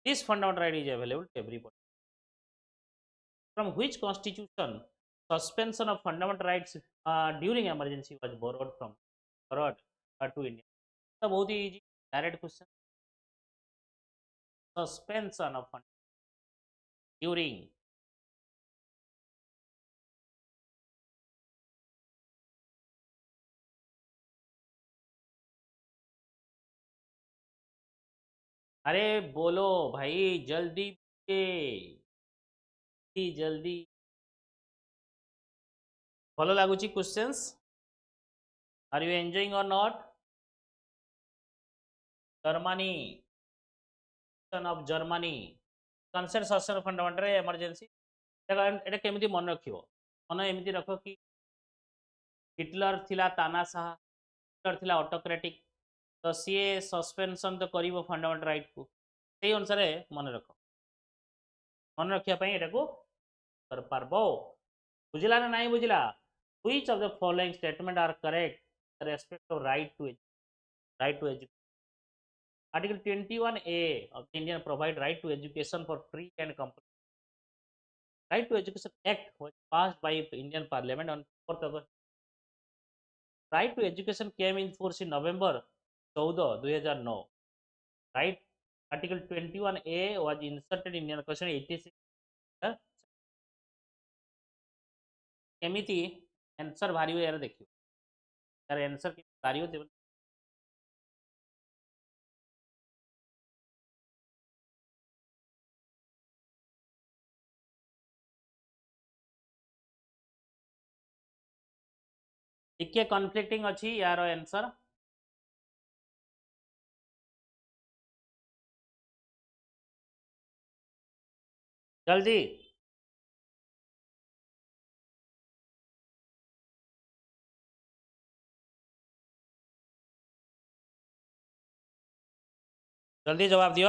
this fundamental right is available to everybody from which constitution suspension of fundamental rights during emergency was borrowed to India so बहुत ही easy direct question suspension of during अरे बोलो भाई जल्दी जल्दी भलो लगुची questions are you enjoying और not Germany of Germany consent suspension fundamental emergency एटा केमिति मन रखिबो मन एमिति रखो कि हिटलर थिला तानाशाह हिटलर थिला ऑटोक्रेटिक तो सी सस्पेंशन तो करिवो फंडामेंटल राइट को सेही अनुसार मन रख मन रखिया पई एटा को कर पारबो बुझिला ना नहीं बुझिला which of the following statement are correct with respect to right to education article 21A of the Indian provide right to education for free and complete right to education act was passed by Indian parliament on 4th August right to education came in force in November 14 2009 right article 21A was inserted in Indian constitution 86 केमिति answer भारी हो यार देखियो यार answer के भारी हो टिके कन्फ्लिक्टिंग अछि यार आंसर जल्दी जल्दी जवाब दियो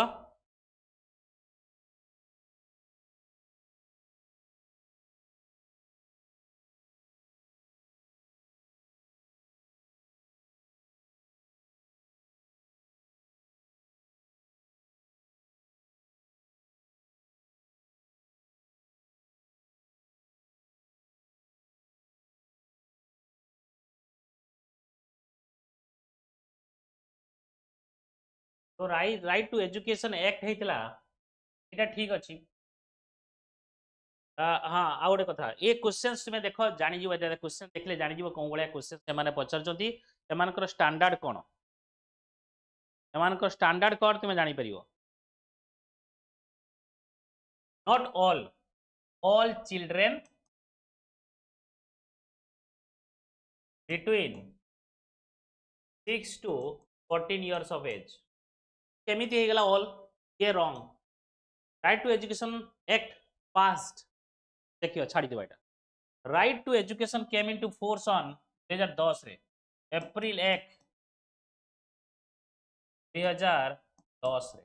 तो राइट टू एजुकेशन एक्ट हेतला एटा ठीक अछि। हाँ आ गोटे कथा ए क्वेश्चंस तुम देख जानी जीव क्वेश्चन देखले जानी जीव कोन भलिया क्वेश्चन से माने पचारचंती एमानकर स्टैंडर्ड कोन एमानकर स्टैंडर्ड कोड तुम जानी परियो। Not all children between 6 to 14 years of age केमिति हे गला all ये wrong. Right to education act passed देखियो छाड़ी दिबा एटा right to education came into force on 2010 रे एप्रिल 1 2010 रे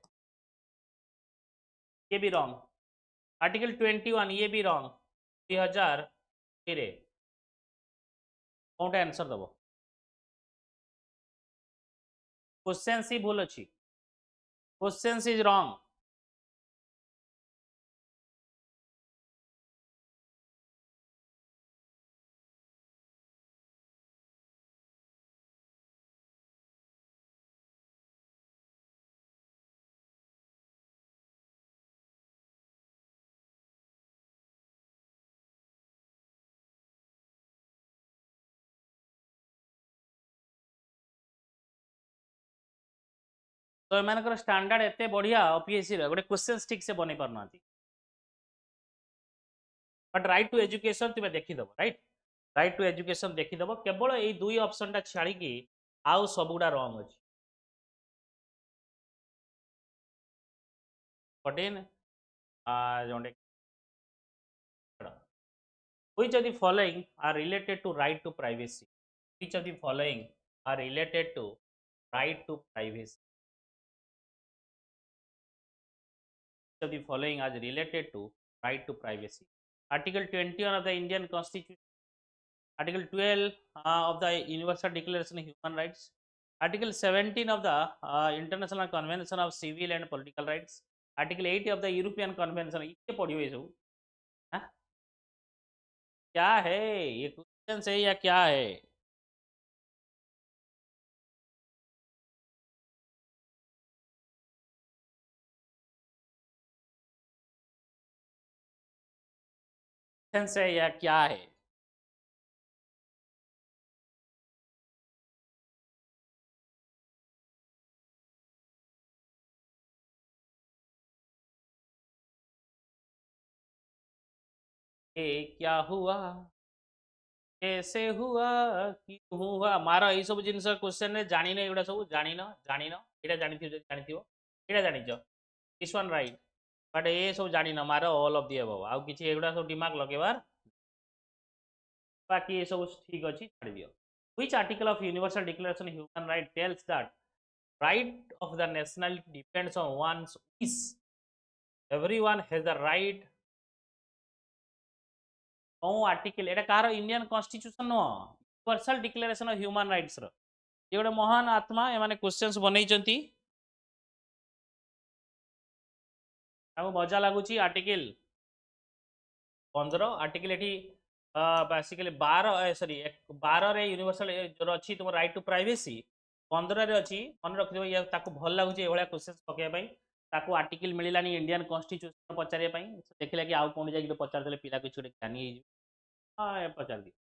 ये भी रॉन्ग। आर्टिकल 21 ये भी रॉन्ग 2000 रे कोनटा आंसर दबो क्वेश्चन सी भूल अछि क्वेश्चन इज रॉन्ग। तो एमानकर स्टैंडर्ड एते बढ़िया ओपीएससी रे गोटे क्वेश्चन ठीक से बनै परना बट राइट टू एजुकेशन तुम देखिदब राइट टू एजुकेशन देखिदब केवल ये दुई ऑप्शन टा छाड़ी की आउ सबुडा रॉन्ग अछि 14 जोंडे which of the following are related to right to privacy which of the following are related to right to privacy which of the following are related to right to privacy article 21 of the Indian constitution article 12 of the universal declaration of human rights article 17 of the international convention of civil and political rights article 80 of the European convention ये पढ़ियो ये सब हाँ? क्या है ये question है या क्या है क्वेश्चन है या क्या है ये क्या हुआ कैसे हुआ क्यों हुआ मार यही सब जिन क्वेश्चन जानी एगुड़ा सब जान जान ये जानी ये जानी दिस वन राइट बट ये सब जान मार ऑल ऑफ दी अबव आउ किसी एगुड़ा सब दिमाग लगेबार बाकी ये सब ठीक अच्छी छाड़ दियो which article of universal declaration of human right tells that right of the nationality depends on one's wish everyone has the right article एटा कार इंडियन कॉन्स्टिट्यूशन नो universal declaration of human rights रो ये गोटे महान आत्मा एमाने क्वेश्चंस बनैचंती आउ मजा लागुची आर्टिकल 15 आर्टिकल एठी बेसिकली 12 सॉरी 12 रे यूनिवर्सल जो अछि तुम राइट टू प्राइवेसी 15 रे अछि मन रख दियो या ताको भल लागुची एभळा क्वेश्चंस पके पई ताको आर्टिकल मिलिलानी इंडियन कॉन्स्टिट्यूशन पचारे पई देखिला कि आउ कोन जाई पचार देले पिला किछ ज्ञानी हां पचार दी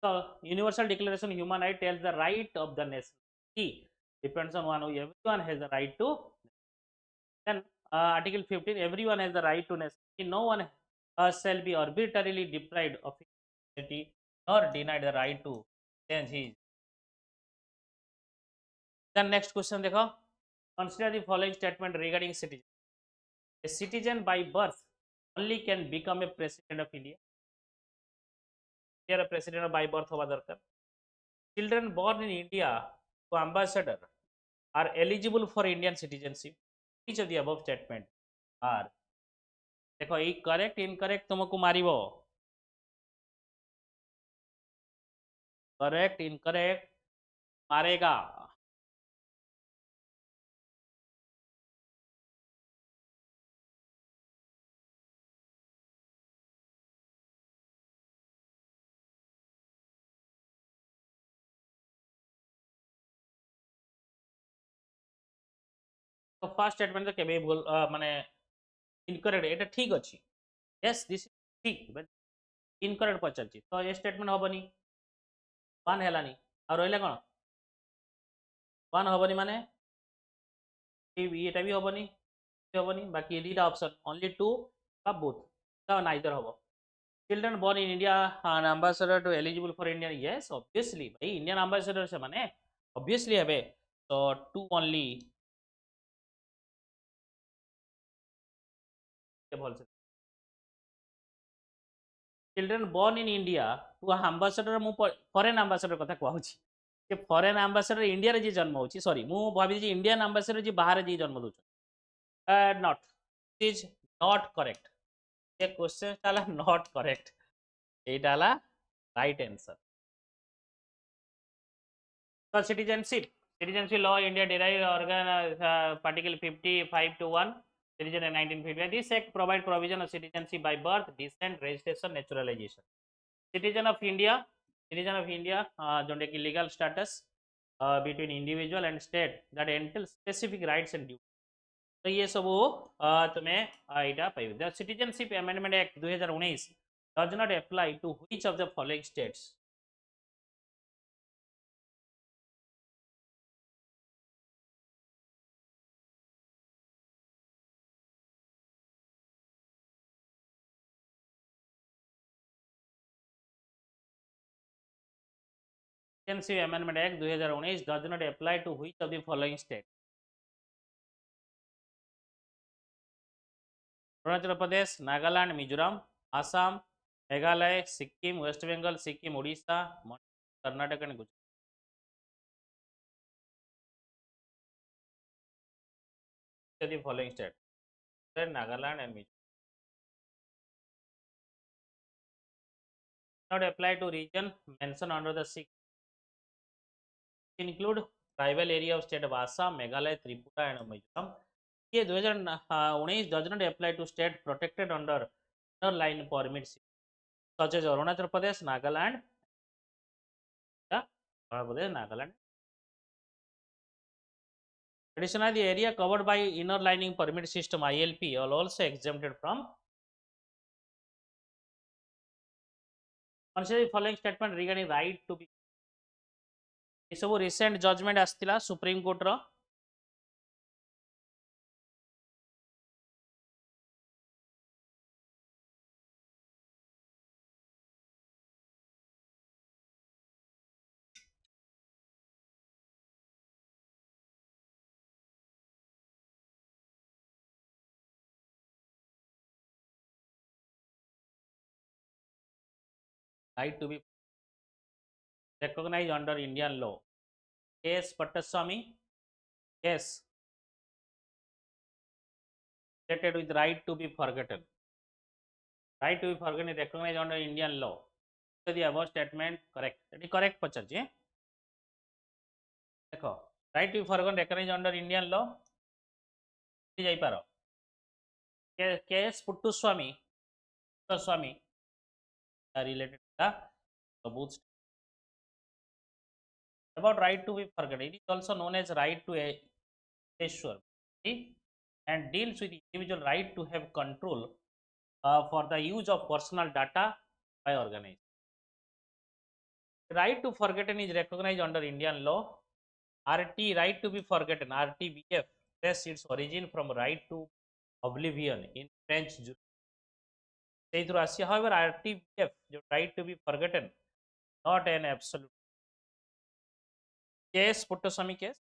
So, Universal Declaration of Human Rights tells the right of the nation. He depends on one. Everyone has the right to. Then Article 15. Everyone has the right to nation. No one shall be arbitrarily deprived of humanity nor denied the right to change his. Then next question, देखो. Consider the following statement regarding citizen. A citizen by birth only can become a president of India. Here a president by birth होगा दरकार. Children born in India to ambassador are eligible for Indian citizenship. Each of the above statement are देखो ये correct incorrect तुमको मारिबो correct incorrect मारेगा तो first statement तो केबे भूल माने इनकरेक्ट एटा ठीक अछि यस दिस ठीक बट इनकरेक्ट पचारछि तो ए स्टेटमेंट हबनी 1 हेलानी आ रहले कोन 1 हबनी माने एटा भी हबनी बाकी दीटा ऑप्शन ओनली 2 का बोथ का नाइदर हबो children born in India are ambassador to eligible for Indian yes obviously भाई Indian ambassador से माने obviously हबे तो 2 only भल से children born in India to ambassador मु फॉरेन ambassador कथा कहउछि जे फॉरेन ambassador इंडिया रे जे जन्म होछि सॉरी मु भाबि जे इंडियन ambassador जे बाहर जे जन्म दोछ नॉट इज नॉट करेक्ट ये क्वेश्चन ताला नॉट करेक्ट एटाला right answer so citizenship law India derived organ article 55 to 1 citizen in 1955 this act provide provision of citizenship by birth descent registration naturalization citizen of India jonde ki legal status between individual and state that entails specific rights and duties तो ये सब तुम्हें इटा पाइबे the citizenship amendment act 2019 does not apply to which of the following states Citizenship Amendment Act 2019 does not apply to which of the following states Arunachal Pradesh Nagaland Mizoram Assam Meghalaya Sikkim West Bengal Sikkim Orissa Karnataka and Gujarat the following states Nagaland and Mizoram not apply to region mentioned under the six include tribal area of state of Assam, Meghalaya, Tripura and Mizoram. ये 2019 does not apply to state protected under inner line permits such as Arunachal Pradesh, Nagaland, Nagaland. Additionally, the area covered by inner lining permit system ILP are also exempted from. Consider the following statement regarding right to be. ये सब recent judgment आस्तिला Supreme Court row right to be recognized under Indian law. Yes, Pattaswamy. Yes, related with right to be forgotten. Right to be forgotten is recognized under Indian law. So the above statement correct. That is correct पचार देखो right to be forgotten recognized under Indian law. जाई पारो. Yes, Puttaswamy. Puttaswamy related to the both. About right to be forgotten, it is also known as right to assure and deals with the individual right to have control for the use of personal data by organization. Right to forgotten is recognized under Indian law. RT, right to be forgotten, RTBF, traces its origin from right to oblivion in French jurisprudence. However, RTBF, right to be forgotten, not an absolute. Case, Puttaswamy case,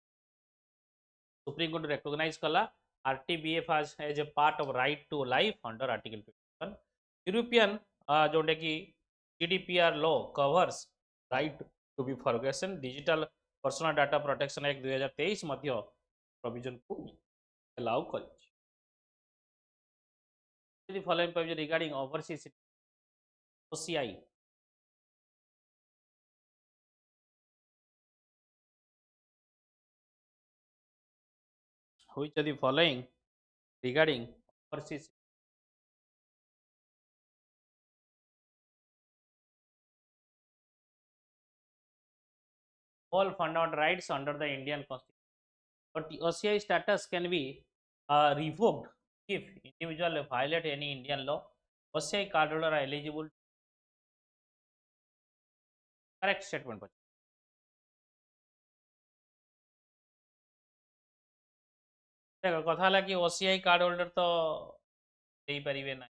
Supreme Court recognize kala RTBF as a part of right to life under Article 51. European, Jote कि GDPR law covers right to be forgotten. Digital Personal Data Protection Act 2023 Madhya provision को allow करे. The following provision regarding overseas OCI. Which of the following regarding overseas all fundamental rights under the Indian Constitution? But the OCI status can be revoked if individual violate any Indian law. OCI cardholder are eligible. Correct statement. देखो कथा है कि OCI card holder तो दे पारे ना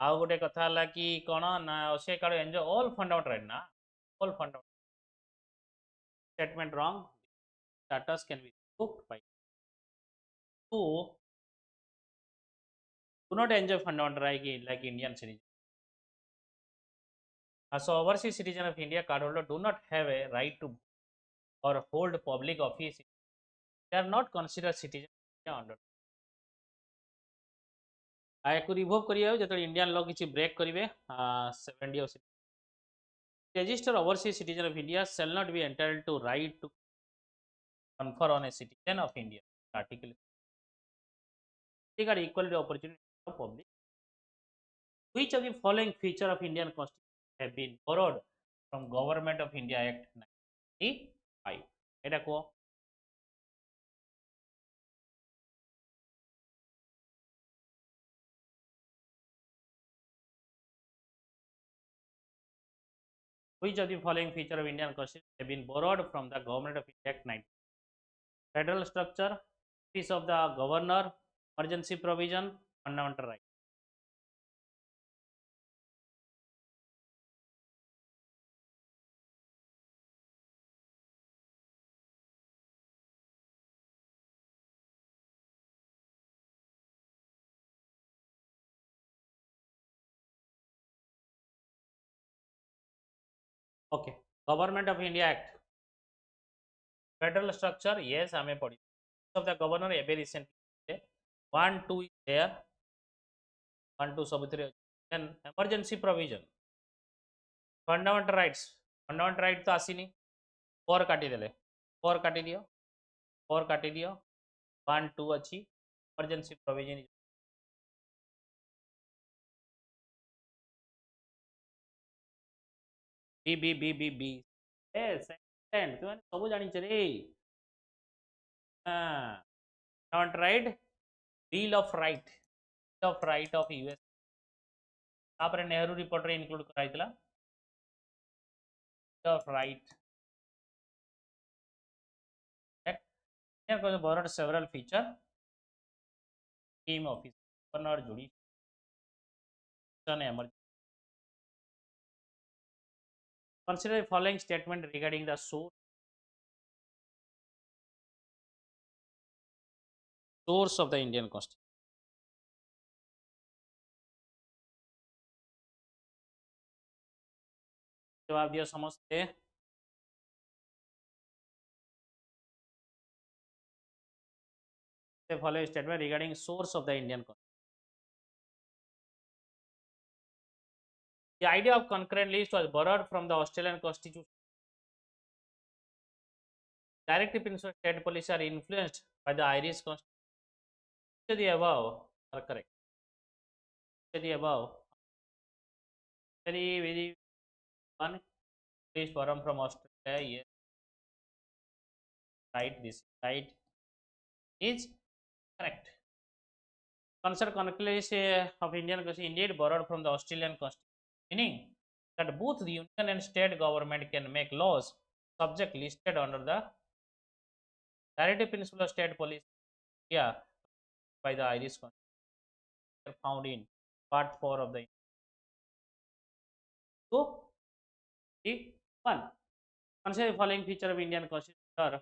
आउ गोटे कथा है कि कौन ना OCI card enjoy all fundamental right ना all fundamental statement wrong status can be booked by who do not enjoy fundamental right like Indian citizen. So overseas citizen of India cardholder do not have a right to or hold public office. They are not considered citizen of India under. को रिभोव करियो जतले Indian law किछि break करिवे 70 of register overseas citizen of India shall not be entitled to right to confer on a citizen of India. Article they got equal opportunity of public. Which of the following feature of Indian Constitution have been borrowed from Government of India Act 1995? এটা কো which of the following feature of Indian Constitution have been borrowed from the Government of India Act 19? Federal structure, office of the governor, emergency provision, fundamental right. Okay, Government of India Act. Federal structure, yes, I may put it. Of the governor, very recently, 1, 2 is there, 1, 2 Sabutri. Then emergency provision, fundamental rights, fundamental right तो आसी नहीं, 4 काटी देले, 4 काटी दियो, 4 काटी दियो, 1, 2 अच्छी, emergency provision. B. Yes, second, तुमने सब जानी चले. हाँ, not right, Bill of Right, Bill of Right of US. तापरे नेहरू रिपोर्ट रे include कराइतला. Bill of Right. Here goes borrowed several feature. Scheme office, governor, judicial, emergency. Consider the following statement regarding the source of the Indian Constitution. जवाब दिया समझते. The following statement regarding source of the Indian Constitution. The idea of concurrent list was borrowed from the Australian Constitution. Directive principles of state policy are influenced by the Irish Constitution. The above are correct. The above very one list borrowed from Australia. Yes, right. This right is correct. Consider concurrent list of Indian Constitution indeed borrowed from the Australian Constitution. Meaning that both the union and state government can make laws subject listed under the directive principle of state policy by the Irish Constitution found in part 4 of the 1. Consider the following feature of Indian Constitution.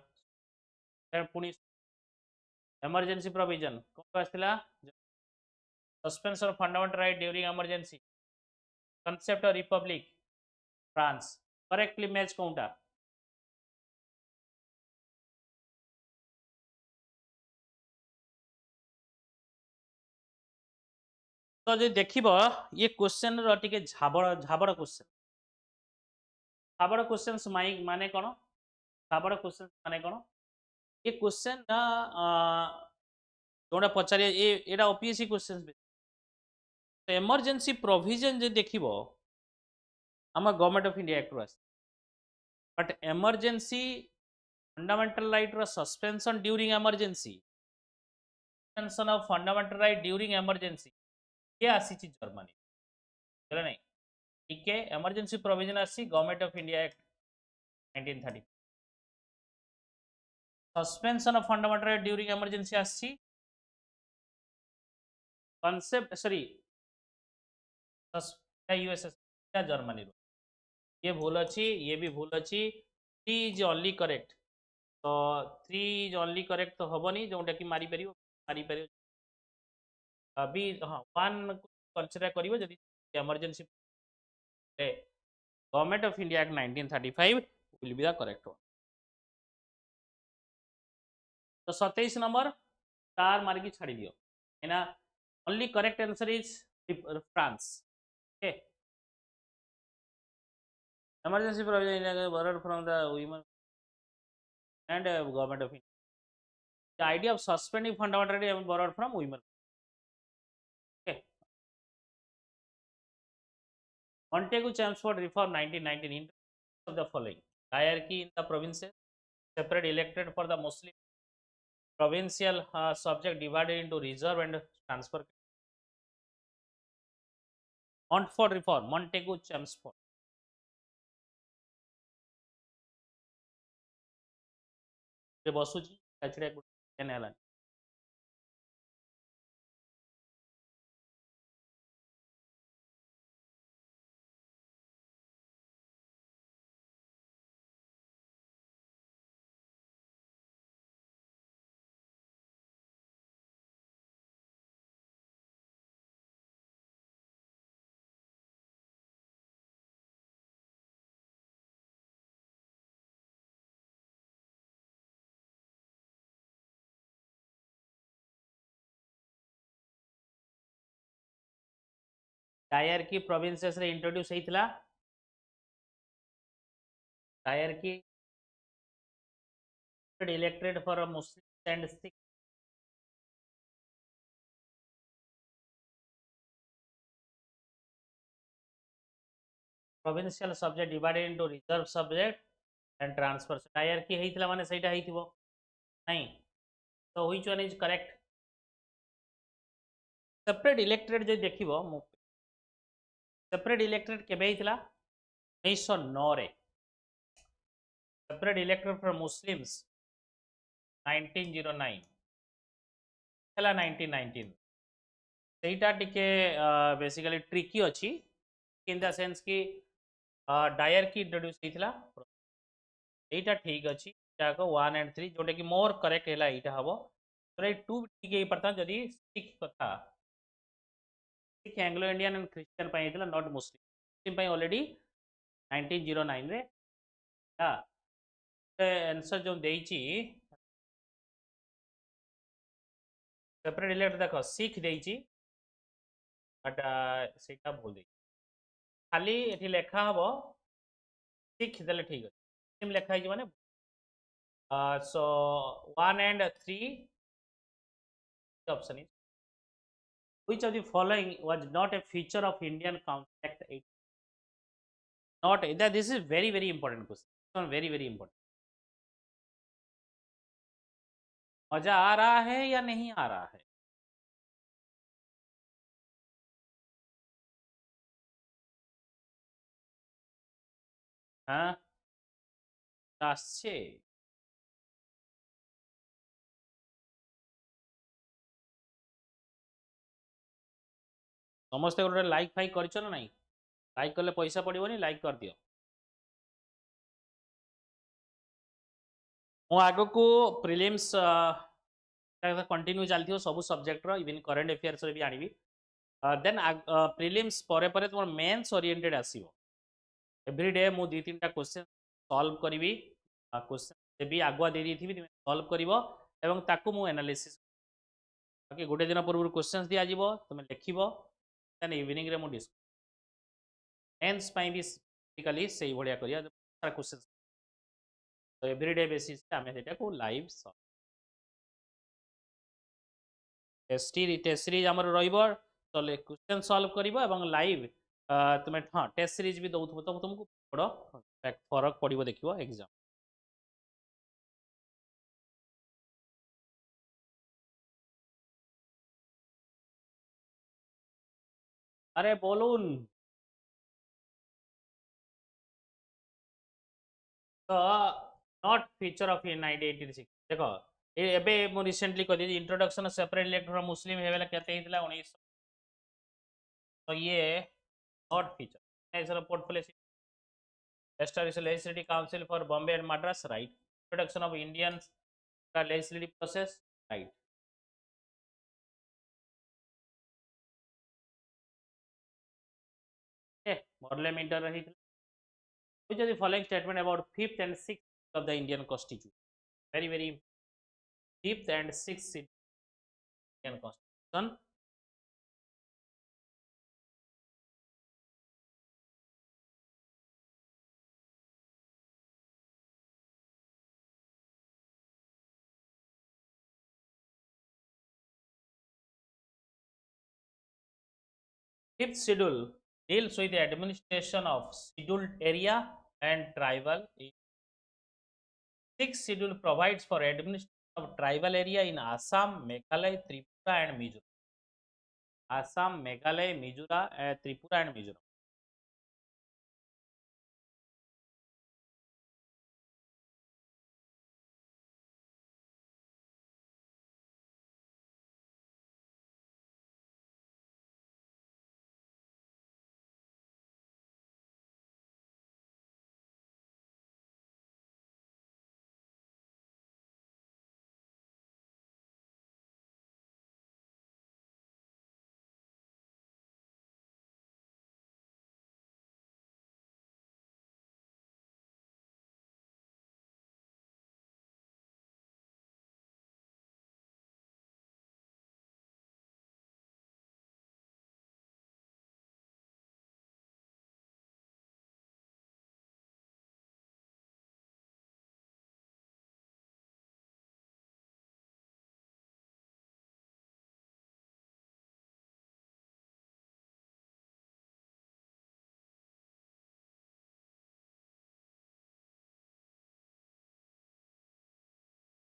Emergency provision. Suspension of fundamental right during emergency. Concept of republic. France. Correctly match counter. तो जो देखिब ये question रो टिके झाबड़ question. झाबड़ questions माने कोन? झाबड़ questions माने कोन? ये question जोड़ा पचारे एटा ओपीएससी क्वेश्चंस. तो इमरजेंसी प्रोविजन जे देखिबो आम गवर्नमेंट ऑफ इंडिया एक्ट रस. बट इमरजेंसी फंडामेंटल राइट रो suspension during emergency suspension of fundamental right during emergency ये आसी जर्मनी बुझे नहीं ठीक है इमरजेंसी प्रोविजन आसी government of India act 1930 suspension of fundamental right during emergency आसी कॉन्सेप्ट सॉरी यूएसएस जर्मनी ये भूल अच्छी ये भी भूल अच्छी 3 इज ओनली करेक्ट तो 3 इज ओनली करेक्ट तो हेनी जोटा कि मारी अभी हाँ 1 कंसीडर करिवो जदी emergency government of India act 1935 will be the correct one तो 27 नंबर स्टार मारिकी छाड़ी दियो एना only correct answer is France okay emergency provision borrowed from the women and government of India. The idea of suspending fundamental right borrowed from women. Okay. Montagu Chelmsford Reform 1919 in of the following hierarchy in the provinces separate elected for the Muslim provincial subject divided into reserve and transfer. Montfort Reform Montagu Chelmsford. बसुची hierarchy provinces रे introduce होइतला hierarchy elected for a Muslim and Sikh provincial subject divided into reserve subject and transfer hierarchy होइतला माने सेटा होइतिबो नहीं तो which one is correct separate elected J देखिबो separate elected केबे होइतला 1909 रे separate elected for Muslims 1909 ହେଲା 1919 ସେଇଟା ଟିକେ बेसिकली ट्रिकी अछि इन द सेंस कि डायरकी इंट्रोड्यूस होइतला एटा ठीक अछि जाको 1 एंड 3 जोटे कि मोर करेक्ट हैला एटा हबो तो 2 ठीक हे पड़ता जदी सिख कथा Sikh Anglo Indian and Christian पय हैतला नॉट मुस्लिम मुस्लिम पय ऑलरेडी 1909 रे हा आंसर जो देइची सेपरेट इलेक्ट देखो सिख देइची बट सेटा भूल देइची खाली एठी लेखा हबो सिख देले ठीक अछि मुस्लिम लेखा है माने so 1 and 3 the option is which of the following was not a feature of Indian Council Act 8 not that this is very important question this one very important मजा आ रहा है या नहीं आ रहा है हाँ আসছে समस्ते गोटे लाइक फाइक कर ना नहीं लाइक कले पैसा पड़ोनी लाइक कर दियो मो आग को प्रिलिम्स कंटिन्यू चलती सब सब्जेक्ट इवन करंट अफेयर्स भी आनी देन प्रिलिम्स परे परे तुम मेन्स ओरिएंटेड आसीबो एवरीडे मु 2-3 टा क्वेश्चन सॉल्व करी क्वेश्चन भी आगुआ दे दी थी तुम सॉल्व करिवो एवं ताकू मु एनालिसिस बाकी गोटे दिन पूर्व क्वेश्चंस दिया जिवो तुम लिखिबो देन इवनिंग रे मु डिस्कस मेंस पई भी बेसिकली सही भलिया करिया सारा क्वेश्चन तो एवरीडे बेसिस पे हमें सेटा को लाइव टेस्ट सीरीज हमर रहिबो तो क्वेश्चन सॉल्व करिवो एवं लाइव तुम्हें हाँ टेस्ट सीरीज भी दउथबो तो तुमको बड़ फरक पड़िबो देखिबो एग्जाम अरे बोलून तो नॉट फीचर ऑफ 1986 देखो एबे मु रिसेंटली कह दी introduction of separate elect from Muslim हेवेला कहते हितला 19 तो ये not feature as a portfolio establish a legislative council for Bombay and Madras right introduction of Indian legislative process right okay moral meter रही which are the following statement about fifth and sixth of the Indian constitution very fifth and sixth Indian constitution fifth schedule deals with the administration of scheduled area and tribal. Sixth schedule provides for administration of tribal area in Assam, Meghalaya, Tripura and Mizoram. Assam, Meghalaya, Tripura and Mizoram.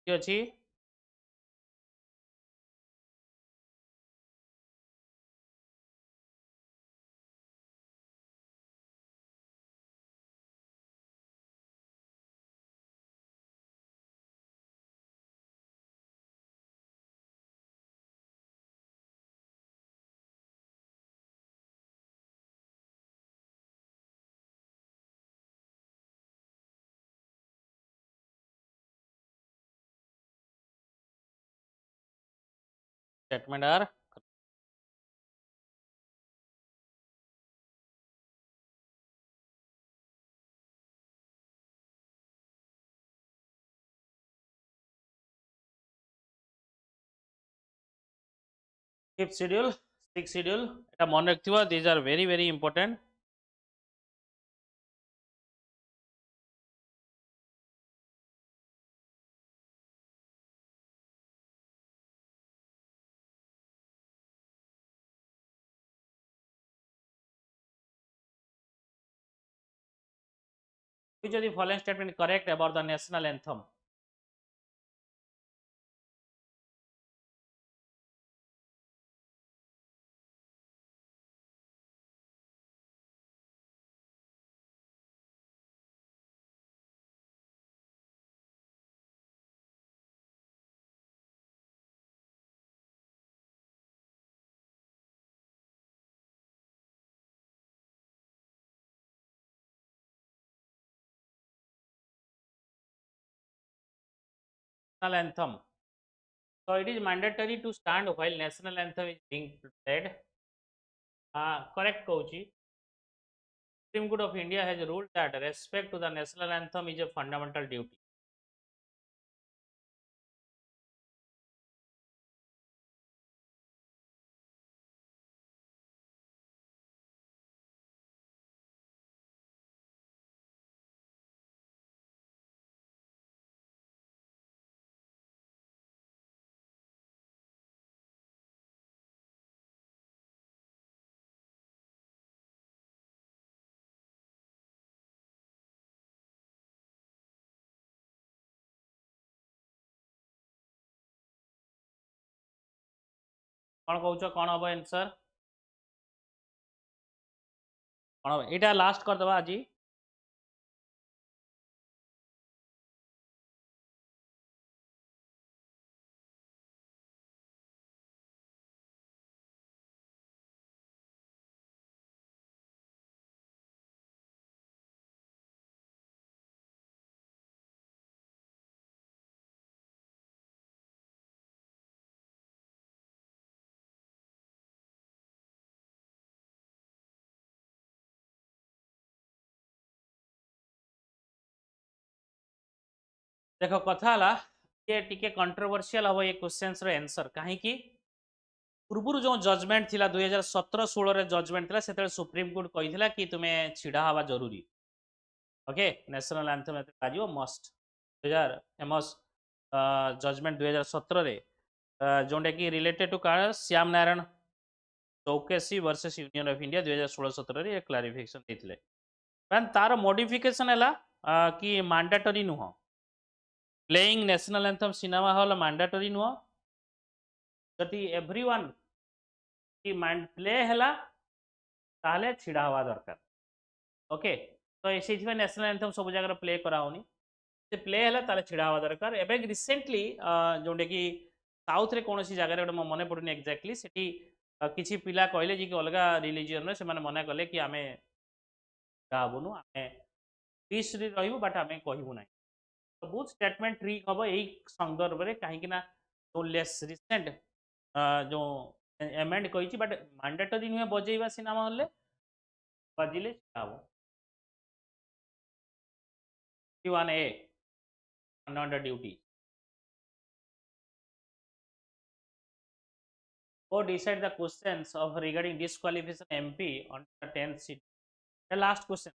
अच्छी statement are fifth schedule, sixth schedule. এটা মনে রাখতে হবে these are very important. Which of the following statement is correct about the national anthem? National anthem. So it is mandatory to stand while national anthem is being played. Correct, Kochi. Supreme Court of India has ruled that respect to the national anthem is a fundamental duty. कौन कौच कौन हम answer एटा last कर दबा आज देख कथा ये टिके कंट्रोवर्शियल हम ये क्वेश्चंस रो आंसर कहीं पूर्व जो जजमेंट थिला 2017-16 रे जजमेंट थिला सेते सुप्रीम कोर्ट कहिथिला कि तुम्हें छिड़ा हवा जरूरी ओके नेशनल एंथम बाजियो मस्ट 2000 फेमस जजमेंट 2017 रे जोंडे कि रिलेटेड टू कार Shyam Narayan Chouksey versus union of India 2016-17 रे क्लारिफिकेशन देथिले तार मॉडिफिकेशन है कि मैंडेटरी नुह playing national anthem cinema hall mandatory नुह जदि एवरीवन कि प्ले हैला ताहले छिड़ा हवा दरकार ओके तो ये नेशनल एंथम सब जगह प्ले कराउनी से प्ले हैला ताहले छिड़ा हवा दरकार एबे रिसेंटली जोंडे कि साउथ रे कोनोसी जगह रे मने पड़ुनी एक्जेक्टली सेठी किछि पिला कहले जे कि अलगा रिलीजियन रे से माने मना कले कि आमे गाबुनु आमे पीस रे रहबु बट आमे कहबु नै तो बहुत स्टेटमेंट ट्रिक हम यही संदर्भ में कहीं जो लेस रिसेंट जो एमेंड कही बट मैंडेटरी नुहे बजेवा सिनेमा हॉल बजिले हम 1A under duty or decide the questions of regarding disqualification MP on the 10th seat the last question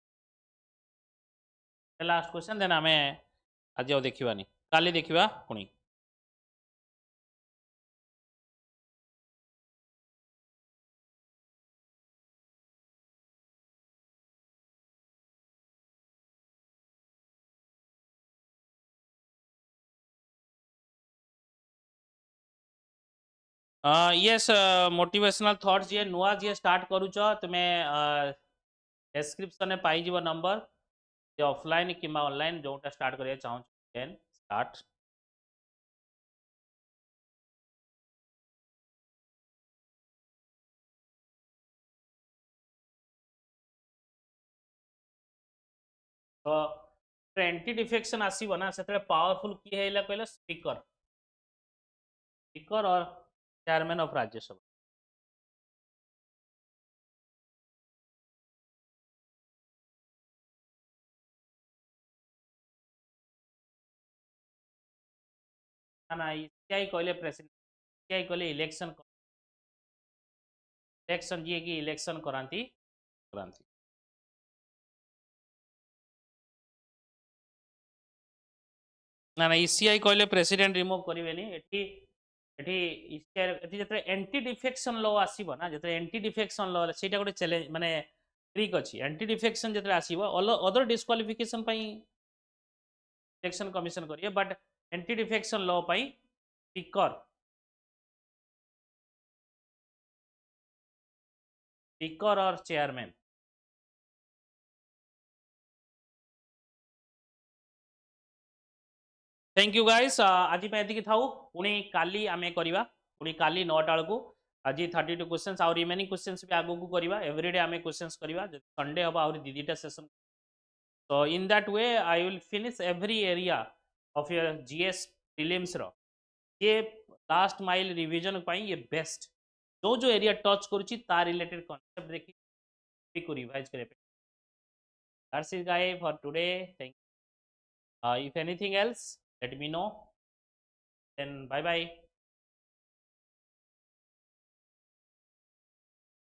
then आमे आज देखिबानी काली देखिबा पुणी यस मोटिवेशनल थॉट्स ये नुआ जी स्टार्ट करूच तुम्हें डिस्क्रिप्शन में पाई जीव नंबर ऑफलाइन कि ऑनलाइन जोटा स्टार्ट करिया चाहूँ देन स्टार्ट तो एंटी डिफेक्शन आसीबो ना सेतरे पावरफुल की हैला कहले स्पीकर और चेयरमैन ऑफ राज्यसभा ना इसीआई कहले प्रेसिडेंट इसीआई कहले इलेक्शन जी की इलेक्शन करांती ना ना इसीआई कहले प्रेसिडेंट रिमूव करेनि एंटी डिफेक्शन लॉ आसीबो ना जते एंटी डिफेक्शन लॉ सेटा गोटे चैलेंज माने ट्रिक अछि एंटी डिफेक्शन जते आसीबो अदर डिस्क्वालिफिकेशन पई इलेक्शन कमिशन करिए बट एंटी डिफेक्शन लॉ पई स्पीकर और चेयरमैन थैंक यू गाइस आज एति थाऊ पुणी काली आमे करिवा पुणी काली 9 टा को आज 32 क्वेश्चंस और रिमेनिंग क्वेश्चंस भी आगो को करिवा एवरीडे आमे क्वेश्चंस करिवा संडे हबा और दीदीटा session so in that way I will finish every area of your GS prelims रो ये लास्ट माइल रिवीजन पाई ये बेस्ट जो जो एरिया टच करूची ता रिलेटेड कांसेप्ट देखि को रिवाइज करे that's it guys for today thank if anything else let me know then bye bye